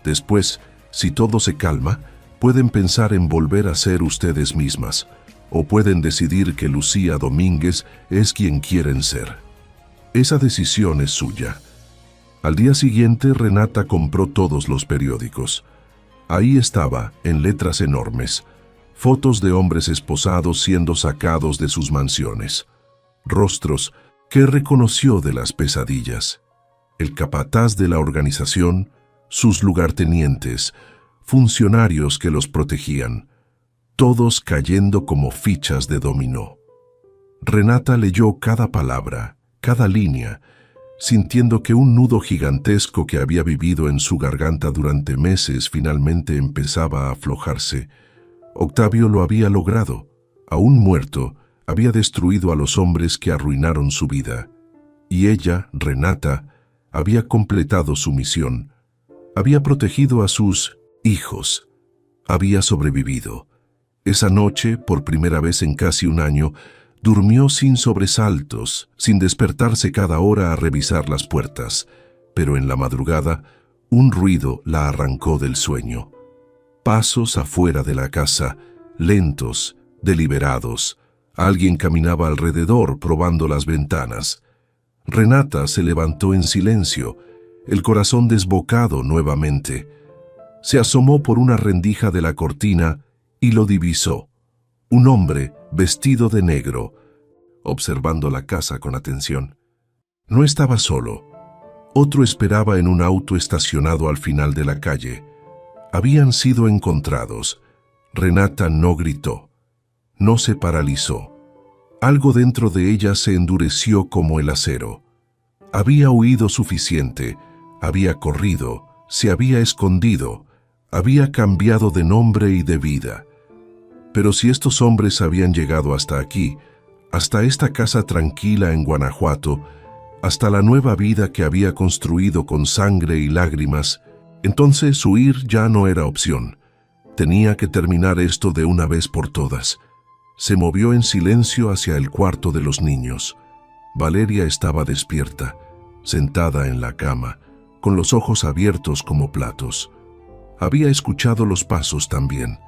Después, si todo se calma, pueden pensar en volver a ser ustedes mismas, o pueden decidir que Lucía Domínguez es quien quieren ser. Esa decisión es suya. Al día siguiente, Renata compró todos los periódicos. Ahí estaba, en letras enormes, fotos de hombres esposados siendo sacados de sus mansiones. Rostros que reconoció de las pesadillas. El capataz de la organización, sus lugartenientes, funcionarios que los protegían, todos cayendo como fichas de dominó. Renata leyó cada palabra, cada línea, sintiendo que un nudo gigantesco que había vivido en su garganta durante meses finalmente empezaba a aflojarse. Octavio lo había logrado. Aún muerto, había destruido a los hombres que arruinaron su vida. Y ella, Renata, había completado su misión. Había protegido a sus hijos. Había sobrevivido. Esa noche, por primera vez en casi un año, durmió sin sobresaltos, sin despertarse cada hora a revisar las puertas. Pero en la madrugada, un ruido la arrancó del sueño. Pasos afuera de la casa, lentos, deliberados. Alguien caminaba alrededor probando las ventanas. Renata se levantó en silencio, el corazón desbocado nuevamente. Se asomó por una rendija de la cortina y lo divisó. Un hombre vestido de negro, observando la casa con atención. No estaba solo. Otro esperaba en un auto estacionado al final de la calle. Habían sido encontrados. Renata no gritó. No se paralizó. Algo dentro de ella se endureció como el acero. Había huido suficiente, había corrido, se había escondido, había cambiado de nombre y de vida. Pero si estos hombres habían llegado hasta aquí, hasta esta casa tranquila en Guanajuato, hasta la nueva vida que había construido con sangre y lágrimas, entonces huir ya no era opción. Tenía que terminar esto de una vez por todas. Se movió en silencio hacia el cuarto de los niños. Valeria estaba despierta, sentada en la cama, con los ojos abiertos como platos. Había escuchado los pasos también.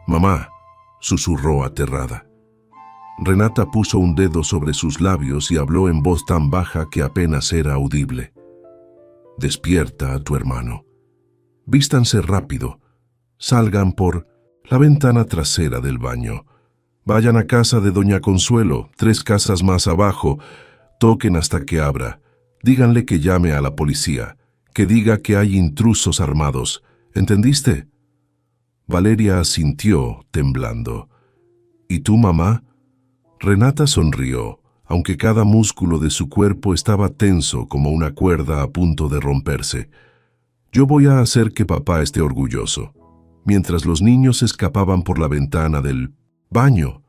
«Mamá», susurró aterrada. Renata puso un dedo sobre sus labios y habló en voz tan baja que apenas era audible. «Despierta a tu hermano. Vístanse rápido. Salgan por la ventana trasera del baño. Vayan a casa de doña Consuelo, 3 casas más abajo. Toquen hasta que abra. Díganle que llame a la policía, que diga que hay intrusos armados. ¿Entendiste?» Valeria asintió, temblando. «¿Y tú, mamá?» Renata sonrió, aunque cada músculo de su cuerpo estaba tenso como una cuerda a punto de romperse. «Yo voy a hacer que papá esté orgulloso». Mientras los niños escapaban por la ventana del baño,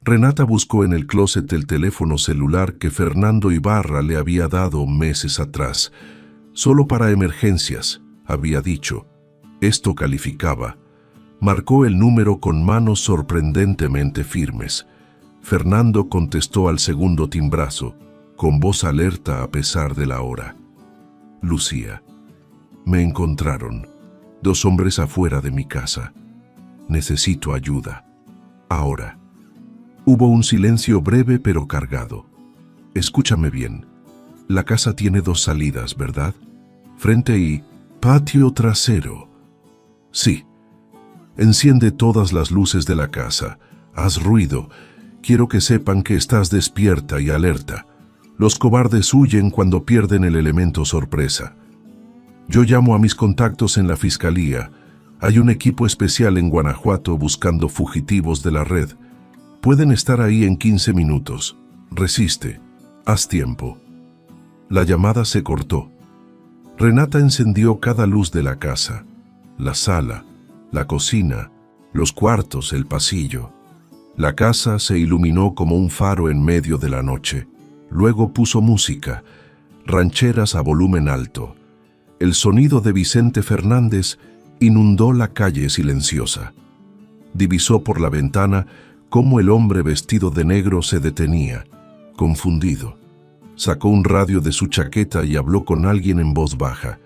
Renata buscó en el closet el teléfono celular que Fernando Ibarra le había dado meses atrás. «Solo para emergencias», había dicho. Esto calificaba. Marcó el número con manos sorprendentemente firmes. Fernando contestó al segundo timbrazo, con voz alerta a pesar de la hora. «Lucía, me encontraron. 2 hombres afuera de mi casa. Necesito ayuda. Ahora». Hubo un silencio breve pero cargado. «Escúchame bien. La casa tiene 2 salidas, ¿verdad? Frente y patio trasero». «Sí». «Enciende todas las luces de la casa. Haz ruido. Quiero que sepan que estás despierta y alerta. Los cobardes huyen cuando pierden el elemento sorpresa. Yo llamo a mis contactos en la fiscalía. Hay un equipo especial en Guanajuato buscando fugitivos de la red. Pueden estar ahí en 15 minutos. Resiste. Haz tiempo». La llamada se cortó. Renata encendió cada luz de la casa. La sala, la cocina, los cuartos, el pasillo. La casa se iluminó como un faro en medio de la noche. Luego puso música, rancheras a volumen alto. El sonido de Vicente Fernández inundó la calle silenciosa. Divisó por la ventana cómo el hombre vestido de negro se detenía, confundido. Sacó un radio de su chaqueta y habló con alguien en voz baja.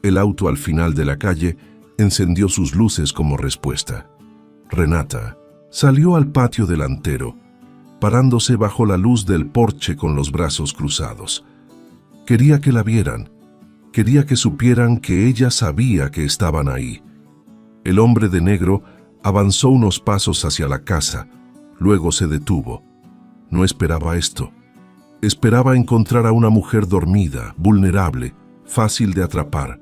El auto al final de la calle encendió sus luces como respuesta. Renata salió al patio delantero, parándose bajo la luz del porche con los brazos cruzados. Quería que la vieran, quería que supieran que ella sabía que estaban ahí. El hombre de negro avanzó unos pasos hacia la casa, luego se detuvo. No esperaba esto. Esperaba encontrar a una mujer dormida, vulnerable, fácil de atrapar,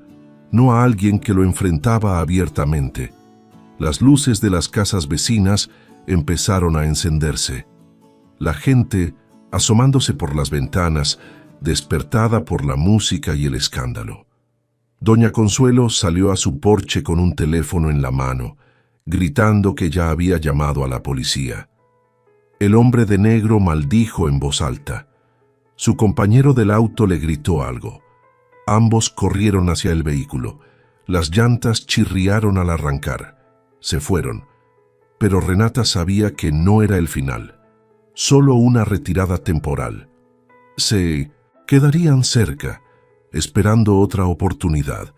no a alguien que lo enfrentaba abiertamente. Las luces de las casas vecinas empezaron a encenderse. La gente, asomándose por las ventanas, despertada por la música y el escándalo. Doña Consuelo salió a su porche con un teléfono en la mano, gritando que ya había llamado a la policía. El hombre de negro maldijo en voz alta. Su compañero del auto le gritó algo. Ambos corrieron hacia el vehículo. Las llantas chirriaron al arrancar. Se fueron. Pero Renata sabía que no era el final, solo una retirada temporal. Se quedarían cerca, esperando otra oportunidad.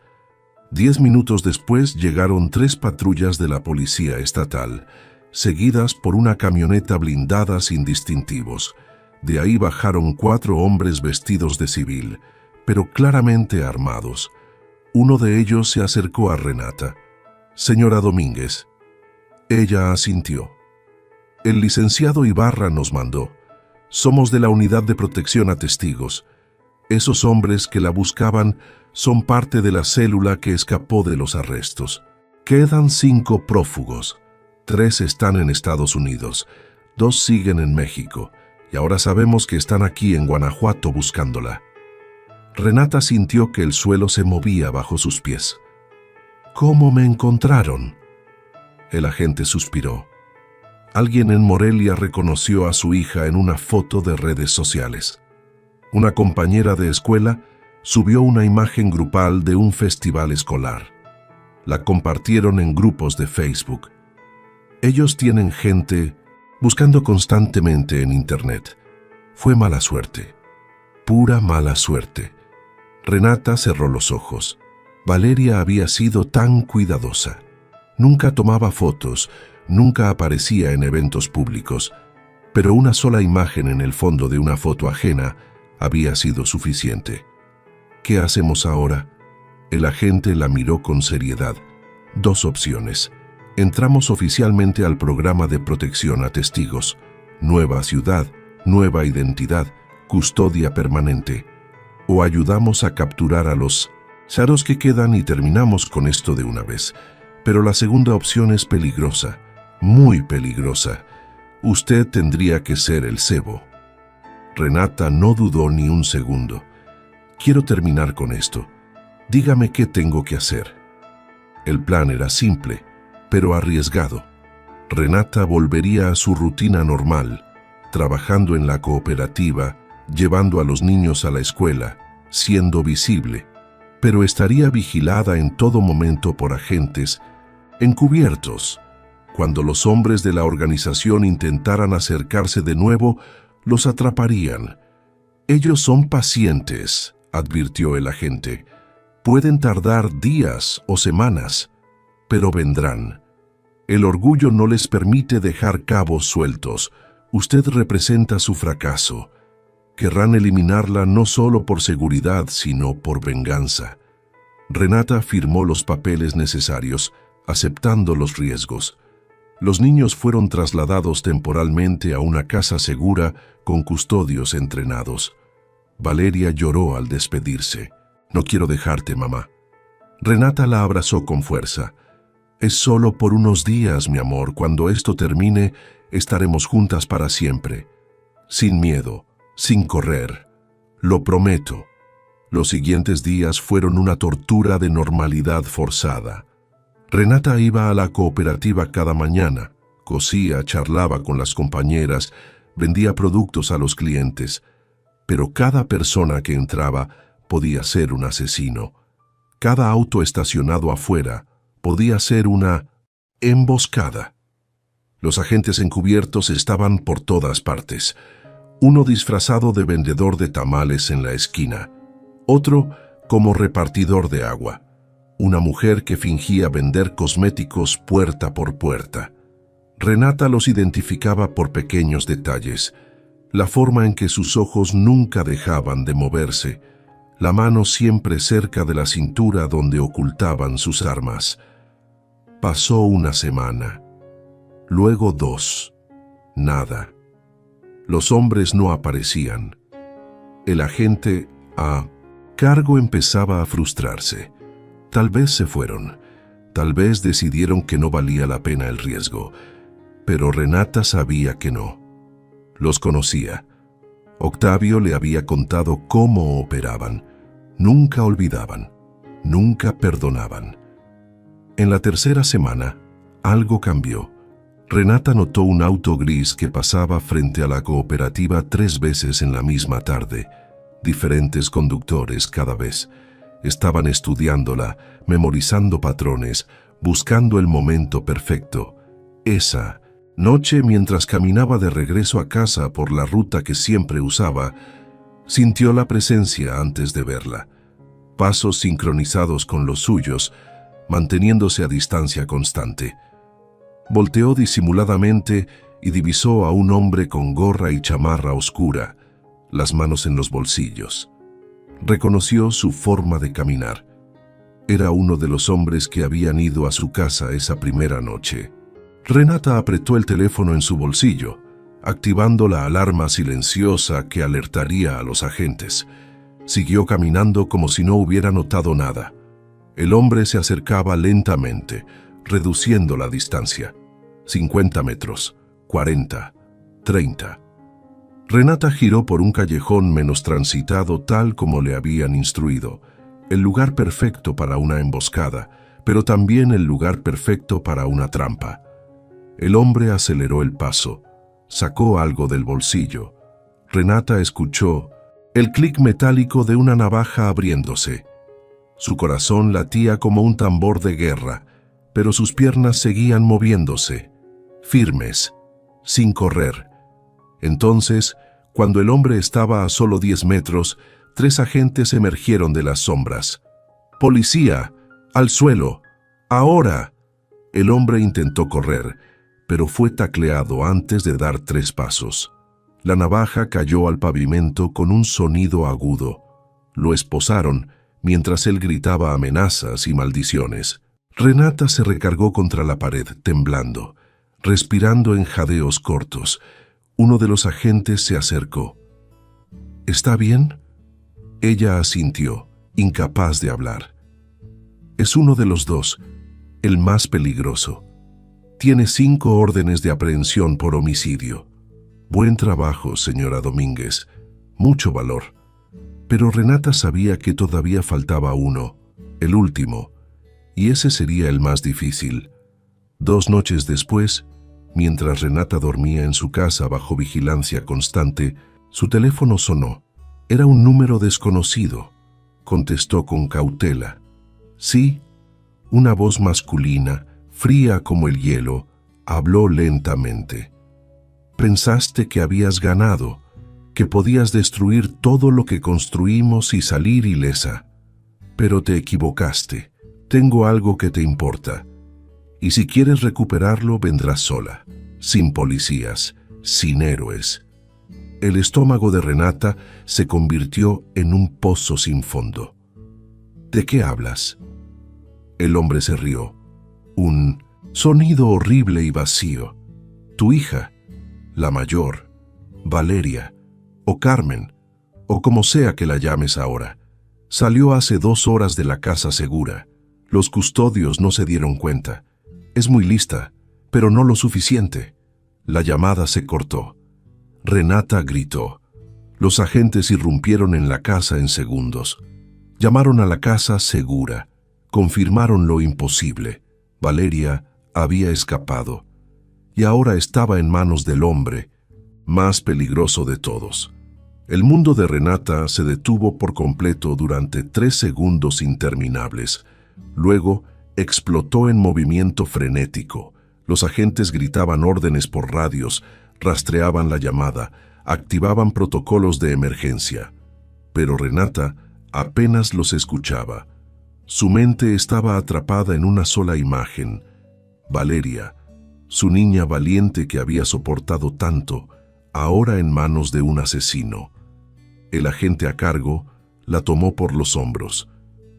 10 minutos después llegaron 3 patrullas de la policía estatal, seguidas por una camioneta blindada sin distintivos. De ahí bajaron 4 hombres vestidos de civil, pero claramente armados. Uno de ellos se acercó a Renata. «Señora Domínguez». Ella asintió. «El licenciado Ibarra nos mandó. Somos de la Unidad de Protección a Testigos. Esos hombres que la buscaban son parte de la célula que escapó de los arrestos. Quedan 5 prófugos. 3 están en Estados Unidos, 2 siguen en México, y ahora sabemos que están aquí en Guanajuato buscándola». Renata sintió que el suelo se movía bajo sus pies. «¿Cómo me encontraron?». El agente suspiró. Alguien en Morelia reconoció a su hija en una foto de redes sociales. Una compañera de escuela subió una imagen grupal de un festival escolar. La compartieron en grupos de Facebook. Ellos tienen gente buscando constantemente en Internet. Fue mala suerte. Pura mala suerte. Renata cerró los ojos. Valeria había sido tan cuidadosa. Nunca tomaba fotos, nunca aparecía en eventos públicos, pero una sola imagen en el fondo de una foto ajena había sido suficiente. ¿Qué hacemos ahora? El agente la miró con seriedad. 2 opciones. Entramos oficialmente al programa de protección a testigos. Nueva ciudad, nueva identidad, custodia permanente. O ayudamos a capturar a los charos que quedan y terminamos con esto de una vez. Pero la segunda opción es peligrosa, muy peligrosa. Usted tendría que ser el cebo. Renata no dudó ni un segundo. Quiero terminar con esto. Dígame qué tengo que hacer. El plan era simple, pero arriesgado. Renata volvería a su rutina normal, trabajando en la cooperativa, llevando a los niños a la escuela, siendo visible, pero estaría vigilada en todo momento por agentes encubiertos. Cuando los hombres de la organización intentaran acercarse de nuevo, los atraparían. Ellos son pacientes, advirtió el agente. Pueden tardar días o semanas, pero vendrán. El orgullo no les permite dejar cabos sueltos. Usted representa su fracaso. Querrán eliminarla no solo por seguridad, sino por venganza. Renata firmó los papeles necesarios, aceptando los riesgos. Los niños fueron trasladados temporalmente a una casa segura con custodios entrenados. Valeria lloró al despedirse. «No quiero dejarte, mamá». Renata la abrazó con fuerza. «Es solo por unos días, mi amor. Cuando esto termine, estaremos juntas para siempre. Sin miedo, sin correr. Lo prometo». Los siguientes días fueron una tortura de normalidad forzada. Renata iba a la cooperativa cada mañana, cosía, charlaba con las compañeras, vendía productos a los clientes, pero cada persona que entraba podía ser un asesino. Cada auto estacionado afuera podía ser una emboscada. Los agentes encubiertos estaban por todas partes. uno disfrazado de vendedor de tamales en la esquina, otro como repartidor de agua, una mujer que fingía vender cosméticos puerta por puerta. Renata los identificaba por pequeños detalles, la forma en que sus ojos nunca dejaban de moverse, la mano siempre cerca de la cintura donde ocultaban sus armas. Pasó una semana, luego 2, nada. Los hombres no aparecían. El agente a cargo empezaba a frustrarse. Tal vez se fueron, tal vez decidieron que no valía la pena el riesgo, pero Renata sabía que no. Los conocía. Octavio le había contado cómo operaban. Nunca olvidaban, nunca perdonaban. En la tercera semana, algo cambió. Renata notó un auto gris que pasaba frente a la cooperativa 3 veces en la misma tarde. Diferentes conductores cada vez. Estaban estudiándola, memorizando patrones, buscando el momento perfecto. Esa noche, mientras caminaba de regreso a casa por la ruta que siempre usaba, sintió la presencia antes de verla. Pasos sincronizados con los suyos, manteniéndose a distancia constante. Volteó disimuladamente y divisó a un hombre con gorra y chamarra oscura, las manos en los bolsillos. Reconoció su forma de caminar. Era uno de los hombres que habían ido a su casa esa primera noche. Renata apretó el teléfono en su bolsillo, activando la alarma silenciosa que alertaría a los agentes. Siguió caminando como si no hubiera notado nada. El hombre se acercaba lentamente, reduciendo la distancia. 50 metros, 40, 30. Renata giró por un callejón menos transitado tal como le habían instruido, el lugar perfecto para una emboscada, pero también el lugar perfecto para una trampa. El hombre aceleró el paso, sacó algo del bolsillo. Renata escuchó el clic metálico de una navaja abriéndose. Su corazón latía como un tambor de guerra, pero sus piernas seguían moviéndose, firmes, sin correr. Entonces, cuando el hombre estaba a solo 10 metros, 3 agentes emergieron de las sombras. ¡Policía! ¡Al suelo! ¡Ahora! El hombre intentó correr, pero fue tacleado antes de dar 3 pasos. La navaja cayó al pavimento con un sonido agudo. Lo esposaron mientras él gritaba amenazas y maldiciones. Renata se recargó contra la pared, temblando, respirando en jadeos cortos. Uno de los agentes se acercó. ¿Está bien? Ella asintió, incapaz de hablar. Es uno de los 2, el más peligroso. Tiene 5 órdenes de aprehensión por homicidio. Buen trabajo, señora Domínguez. Mucho valor. Pero Renata sabía que todavía faltaba uno, el último, y ese sería el más difícil. 2 noches después, mientras Renata dormía en su casa bajo vigilancia constante, su teléfono sonó. Era un número desconocido. Contestó con cautela. Sí, una voz masculina, fría como el hielo, habló lentamente. Pensaste que habías ganado, que podías destruir todo lo que construimos y salir ilesa. Pero te equivocaste. Tengo algo que te importa. Y si quieres recuperarlo, vendrás sola, sin policías, sin héroes. El estómago de Renata se convirtió en un pozo sin fondo. ¿De qué hablas? El hombre se rió. Un sonido horrible y vacío. Tu hija, la mayor, Valeria, o Carmen, o como sea que la llames ahora, salió hace 2 horas de la casa segura. Los custodios no se dieron cuenta. Es muy lista, pero no lo suficiente. La llamada se cortó. Renata gritó. Los agentes irrumpieron en la casa en segundos. Llamaron a la casa segura. Confirmaron lo imposible. Valeria había escapado. Y ahora estaba en manos del hombre, más peligroso de todos. El mundo de Renata se detuvo por completo durante 3 segundos interminables. Luego explotó en movimiento frenético. Los agentes gritaban órdenes por radios, rastreaban la llamada, activaban protocolos de emergencia. Pero Renata apenas los escuchaba. Su mente estaba atrapada en una sola imagen: Valeria, su niña valiente que había soportado tanto, ahora en manos de un asesino. El agente a cargo la tomó por los hombros.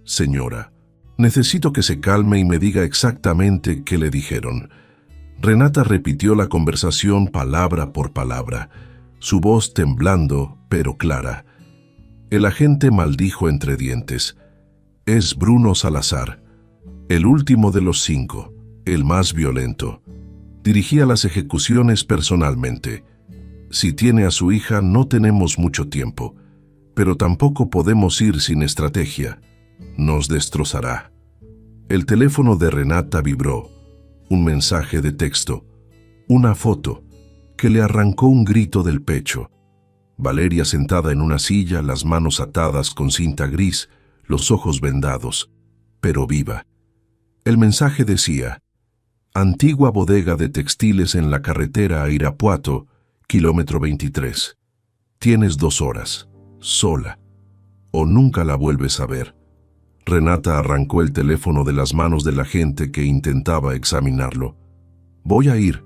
«Señora, necesito que se calme y me diga exactamente qué le dijeron». Renata repitió la conversación palabra por palabra, su voz temblando pero clara. El agente maldijo entre dientes. «Es Bruno Salazar, el último de los 5, el más violento. Dirigía las ejecuciones personalmente. Si tiene a su hija, no tenemos mucho tiempo, pero tampoco podemos ir sin estrategia. Nos destrozará». El teléfono de Renata vibró. Un mensaje de texto, una foto, que le arrancó un grito del pecho. Valeria sentada en una silla, las manos atadas con cinta gris, los ojos vendados, pero viva. El mensaje decía: «Antigua bodega de textiles en la carretera a Irapuato, kilómetro 23. Tienes 2 horas, sola, o nunca la vuelves a ver». Renata arrancó el teléfono de las manos del agente que intentaba examinarlo. «Voy a ir,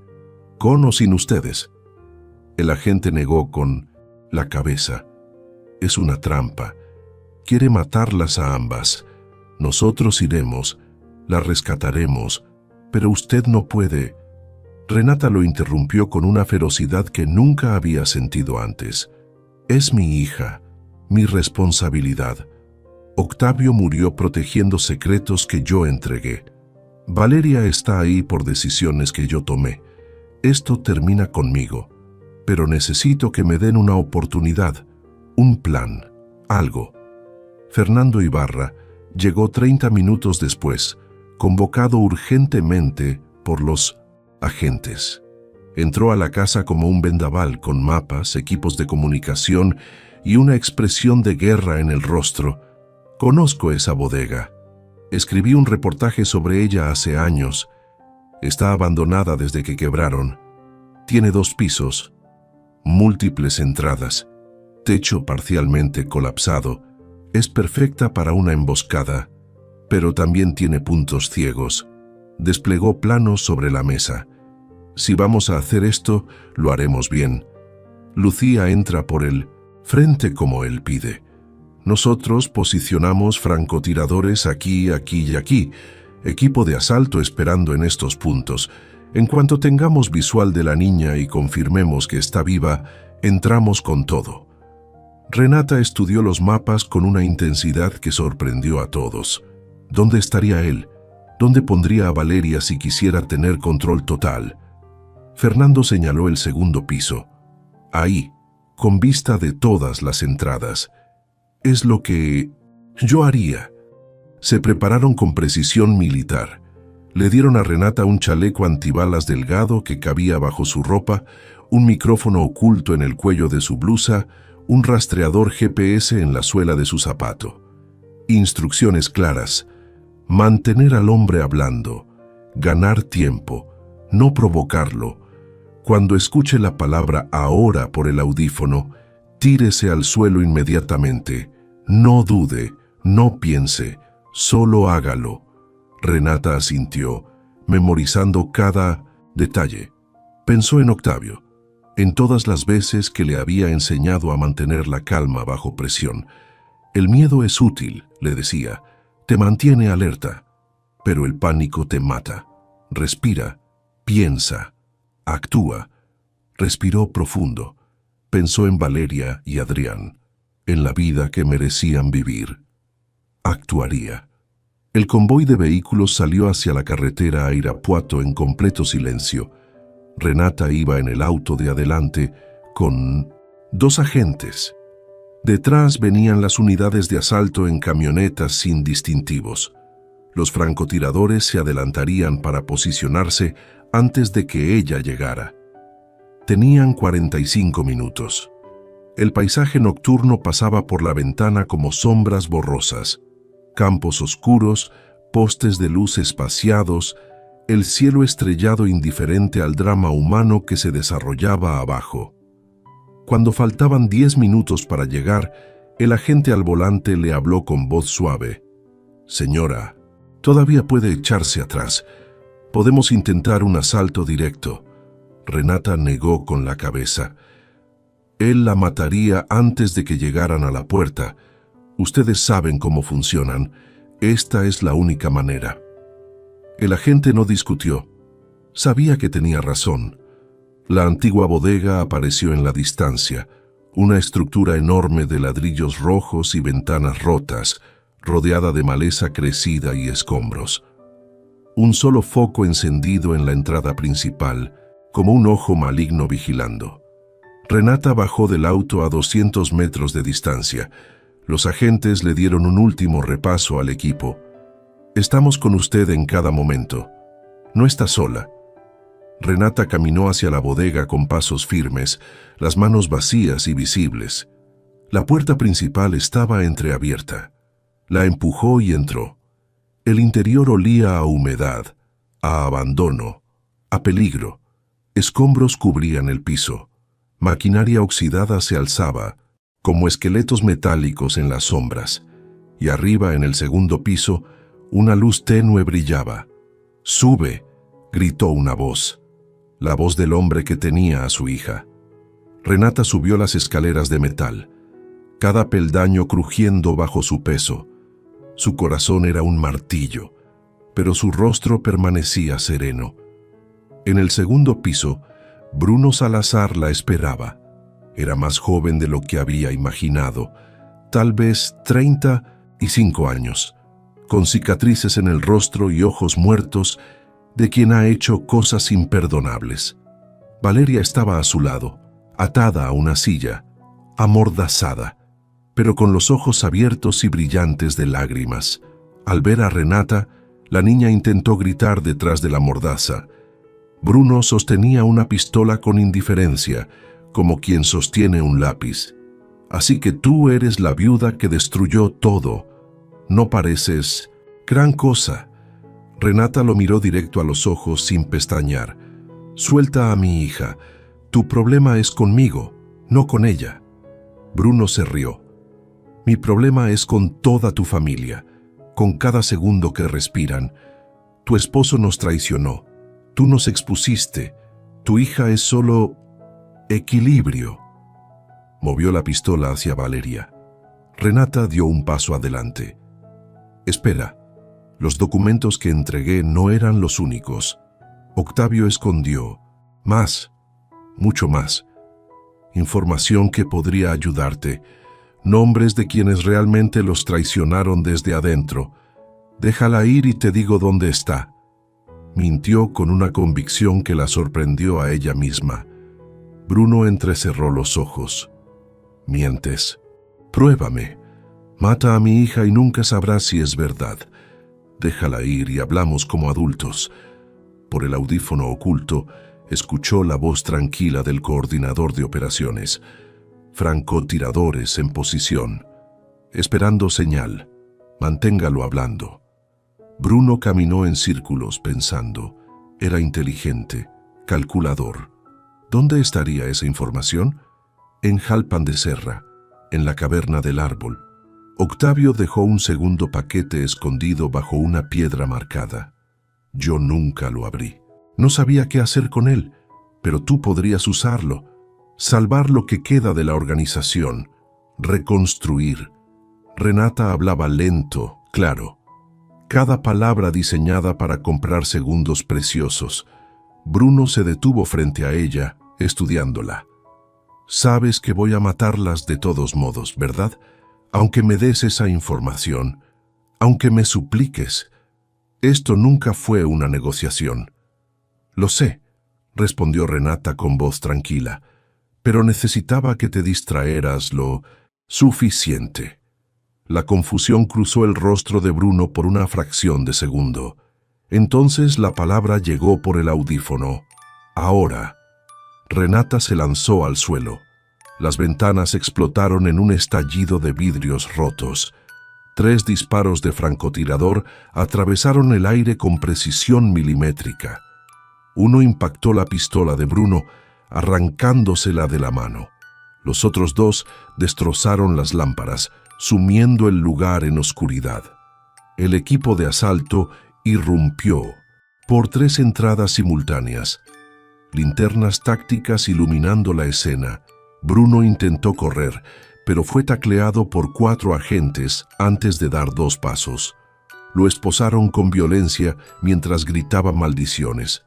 con o sin ustedes». El agente negó con la cabeza. «Es una trampa. Quiere matarlas a ambas. Nosotros iremos, la rescataremos, pero usted no puede». Renata lo interrumpió con una ferocidad que nunca había sentido antes. «Es mi hija, mi responsabilidad. Octavio murió protegiendo secretos que yo entregué. Valeria está ahí por decisiones que yo tomé. Esto termina conmigo, pero necesito que me den una oportunidad, un plan, algo». Fernando Ibarra llegó 30 minutos después, convocado urgentemente por los agentes. Entró a la casa como un vendaval, con mapas, equipos de comunicación y una expresión de guerra en el rostro. «Conozco esa bodega. Escribí un reportaje sobre ella hace años. Está abandonada desde que quebraron. Tiene 2 pisos, múltiples entradas, techo parcialmente colapsado. Es perfecta para una emboscada, pero también tiene puntos ciegos». Desplegó planos sobre la mesa. «Si vamos a hacer esto, lo haremos bien. Lucía entra por el frente como él pide. Nosotros posicionamos francotiradores aquí, aquí y aquí. Equipo de asalto esperando en estos puntos. En cuanto tengamos visual de la niña y confirmemos que está viva, entramos con todo». Renata estudió los mapas con una intensidad que sorprendió a todos. ¿Dónde estaría él? ¿Dónde pondría a Valeria si quisiera tener control total? Fernando señaló el segundo piso. «Ahí, con vista de todas las entradas. Es lo que yo haría». Se prepararon con precisión militar. Le dieron a Renata un chaleco antibalas delgado que cabía bajo su ropa, un micrófono oculto en el cuello de su blusa, un rastreador GPS en la suela de su zapato. Instrucciones claras: mantener al hombre hablando, ganar tiempo, no provocarlo. Cuando escuche la palabra ahora por el audífono, tírese al suelo inmediatamente. No dude, no piense, solo hágalo. Renata asintió, memorizando cada detalle. Pensó en Octavio, en todas las veces que le había enseñado a mantener la calma bajo presión. «El miedo es útil», le decía, «te mantiene alerta, pero el pánico te mata. Respira, piensa, actúa». Respiró profundo. Pensó en Valeria y Adrián, en la vida que merecían vivir. Actuaría. El convoy de vehículos salió hacia la carretera a Irapuato en completo silencio. Renata iba en el auto de adelante con 2 agentes. Detrás venían las unidades de asalto en camionetas sin distintivos. Los francotiradores se adelantarían para posicionarse antes de que ella llegara. Tenían 45 minutos. El paisaje nocturno pasaba por la ventana como sombras borrosas. Campos oscuros, postes de luz espaciados, el cielo estrellado indiferente al drama humano que se desarrollaba abajo. Cuando faltaban 10 minutos para llegar, el agente al volante le habló con voz suave. «Señora, todavía puede echarse atrás. Podemos intentar un asalto directo». Renata negó con la cabeza. Él la mataría antes de que llegaran a la puerta. Ustedes saben cómo funcionan. Esta es la única manera. El agente no discutió. Sabía que tenía razón. La antigua bodega apareció en la distancia, una estructura enorme de ladrillos rojos y ventanas rotas, rodeada de maleza crecida y escombros. Un solo foco encendido en la entrada principal, como un ojo maligno vigilando. Renata bajó del auto a 200 metros de distancia. Los agentes le dieron un último repaso al equipo. «Estamos con usted en cada momento. No está sola». Renata caminó hacia la bodega con pasos firmes, las manos vacías y visibles. La puerta principal estaba entreabierta. La empujó y entró. El interior olía a humedad, a abandono, a peligro. Escombros cubrían el piso. Maquinaria oxidada se alzaba, como esqueletos metálicos en las sombras, y arriba, en el segundo piso, una luz tenue brillaba. «¡Sube!», gritó una voz. La voz del hombre que tenía a su hija. Renata subió las escaleras de metal, cada peldaño crujiendo bajo su peso. Su corazón era un martillo, pero su rostro permanecía sereno. En el segundo piso, Bruno Salazar la esperaba. Era más joven de lo que había imaginado, tal vez 35 años, con cicatrices en el rostro y ojos muertos, de quien ha hecho cosas imperdonables. Valeria estaba a su lado, atada a una silla, amordazada, pero con los ojos abiertos y brillantes de lágrimas. Al ver a Renata, la niña intentó gritar detrás de la mordaza. Bruno sostenía una pistola con indiferencia, como quien sostiene un lápiz. «Así que tú eres la viuda que destruyó todo. No pareces gran cosa». Renata lo miró directo a los ojos sin pestañear. «Suelta a mi hija. Tu problema es conmigo, no con ella». Bruno se rió. «Mi problema es con toda tu familia, con cada segundo que respiran. Tu esposo nos traicionó. Tú nos expusiste. Tu hija es solo equilibrio». Movió la pistola hacia Valeria. Renata dio un paso adelante. «Espera. Los documentos que entregué no eran los únicos. Octavio escondió más, mucho más. Información que podría ayudarte. Nombres de quienes realmente los traicionaron desde adentro. Déjala ir y te digo dónde está». Mintió con una convicción que la sorprendió a ella misma. Bruno entrecerró los ojos. «Mientes. Pruébame. Mata a mi hija y nunca sabrás si es verdad. Déjala ir y hablamos como adultos». Por el audífono oculto, escuchó la voz tranquila del coordinador de operaciones. «Francotiradores en posición. Esperando señal. Manténgalo hablando». Bruno caminó en círculos pensando. Era inteligente, calculador. ¿Dónde estaría esa información? En Jalpan de Serra, en la caverna del árbol. Octavio dejó un segundo paquete escondido bajo una piedra marcada. Yo nunca lo abrí. No sabía qué hacer con él, pero tú podrías usarlo. Salvar lo que queda de la organización. Reconstruir. Renata hablaba lento, claro. Cada palabra diseñada para comprar segundos preciosos. Bruno se detuvo frente a ella, estudiándola. «Sabes que voy a matarlas de todos modos, ¿verdad? Aunque me des esa información, aunque me supliques. Esto nunca fue una negociación». «Lo sé», respondió Renata con voz tranquila, «pero necesitaba que te distraeras lo suficiente». La confusión cruzó el rostro de Bruno por una fracción de segundo. Entonces la palabra llegó por el audífono. «Ahora». Renata se lanzó al suelo. Las ventanas explotaron en un estallido de vidrios rotos. 3 disparos de francotirador atravesaron el aire con precisión milimétrica. Uno impactó la pistola de Bruno, arrancándosela de la mano. Los otros dos destrozaron las lámparas, sumiendo el lugar en oscuridad. El equipo de asalto irrumpió por 3 entradas simultáneas. Linternas tácticas iluminando la escena. Bruno intentó correr, pero fue tacleado por 4 agentes antes de dar 2 pasos. Lo esposaron con violencia mientras gritaba maldiciones.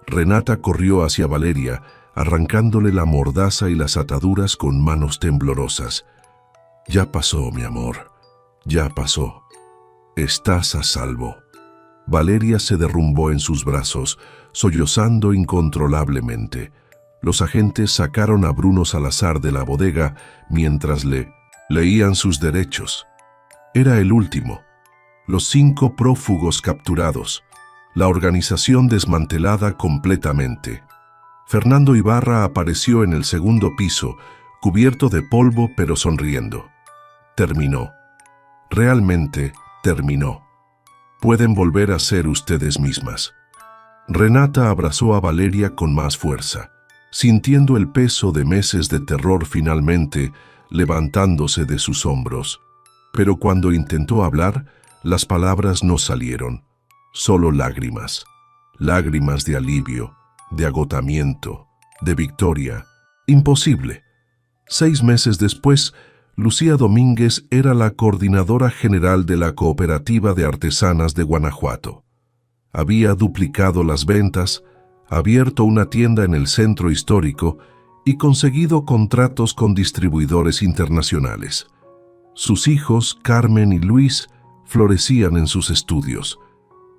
Renata corrió hacia Valeria, arrancándole la mordaza y las ataduras con manos temblorosas. «Ya pasó, mi amor. Ya pasó. Estás a salvo». Valeria se derrumbó en sus brazos, sollozando incontrolablemente. Los agentes sacaron a Bruno Salazar de la bodega mientras leían sus derechos. Era el último. Los 5 prófugos capturados. La organización desmantelada completamente. Fernando Ibarra apareció en el segundo piso, cubierto de polvo pero sonriendo. Terminó. Realmente terminó. Pueden volver a ser ustedes mismas. Renata abrazó a Valeria con más fuerza, sintiendo el peso de meses de terror finalmente levantándose de sus hombros. Pero cuando intentó hablar, las palabras no salieron, solo lágrimas. Lágrimas de alivio, de agotamiento, de victoria. Imposible. 6 meses después, Lucía Domínguez era la coordinadora general de la Cooperativa de Artesanas de Guanajuato. Había duplicado las ventas, abierto una tienda en el centro histórico y conseguido contratos con distribuidores internacionales. Sus hijos, Carmen y Luis, florecían en sus estudios.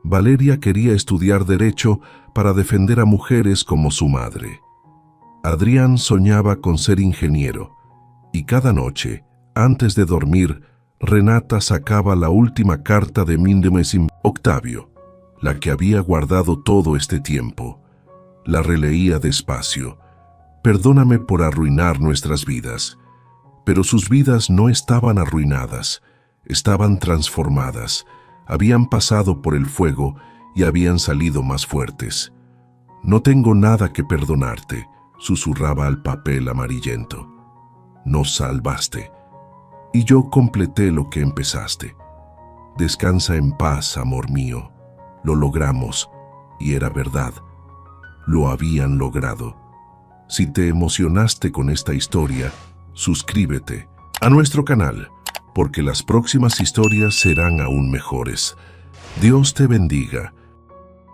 Valeria quería estudiar Derecho para defender a mujeres como su madre. Adrián soñaba con ser ingeniero, y cada noche, antes de dormir, Renata sacaba la última carta de Mindemesim Octavio, la que había guardado todo este tiempo. La releía despacio. «Perdóname por arruinar nuestras vidas». Pero sus vidas no estaban arruinadas, estaban transformadas, habían pasado por el fuego y habían salido más fuertes. «No tengo nada que perdonarte», susurraba al papel amarillento. «Nos salvaste. Y yo completé lo que empezaste. Descansa en paz, amor mío. Lo logramos, y era verdad. Lo habían logrado». Si te emocionaste con esta historia, suscríbete a nuestro canal, porque las próximas historias serán aún mejores. Dios te bendiga.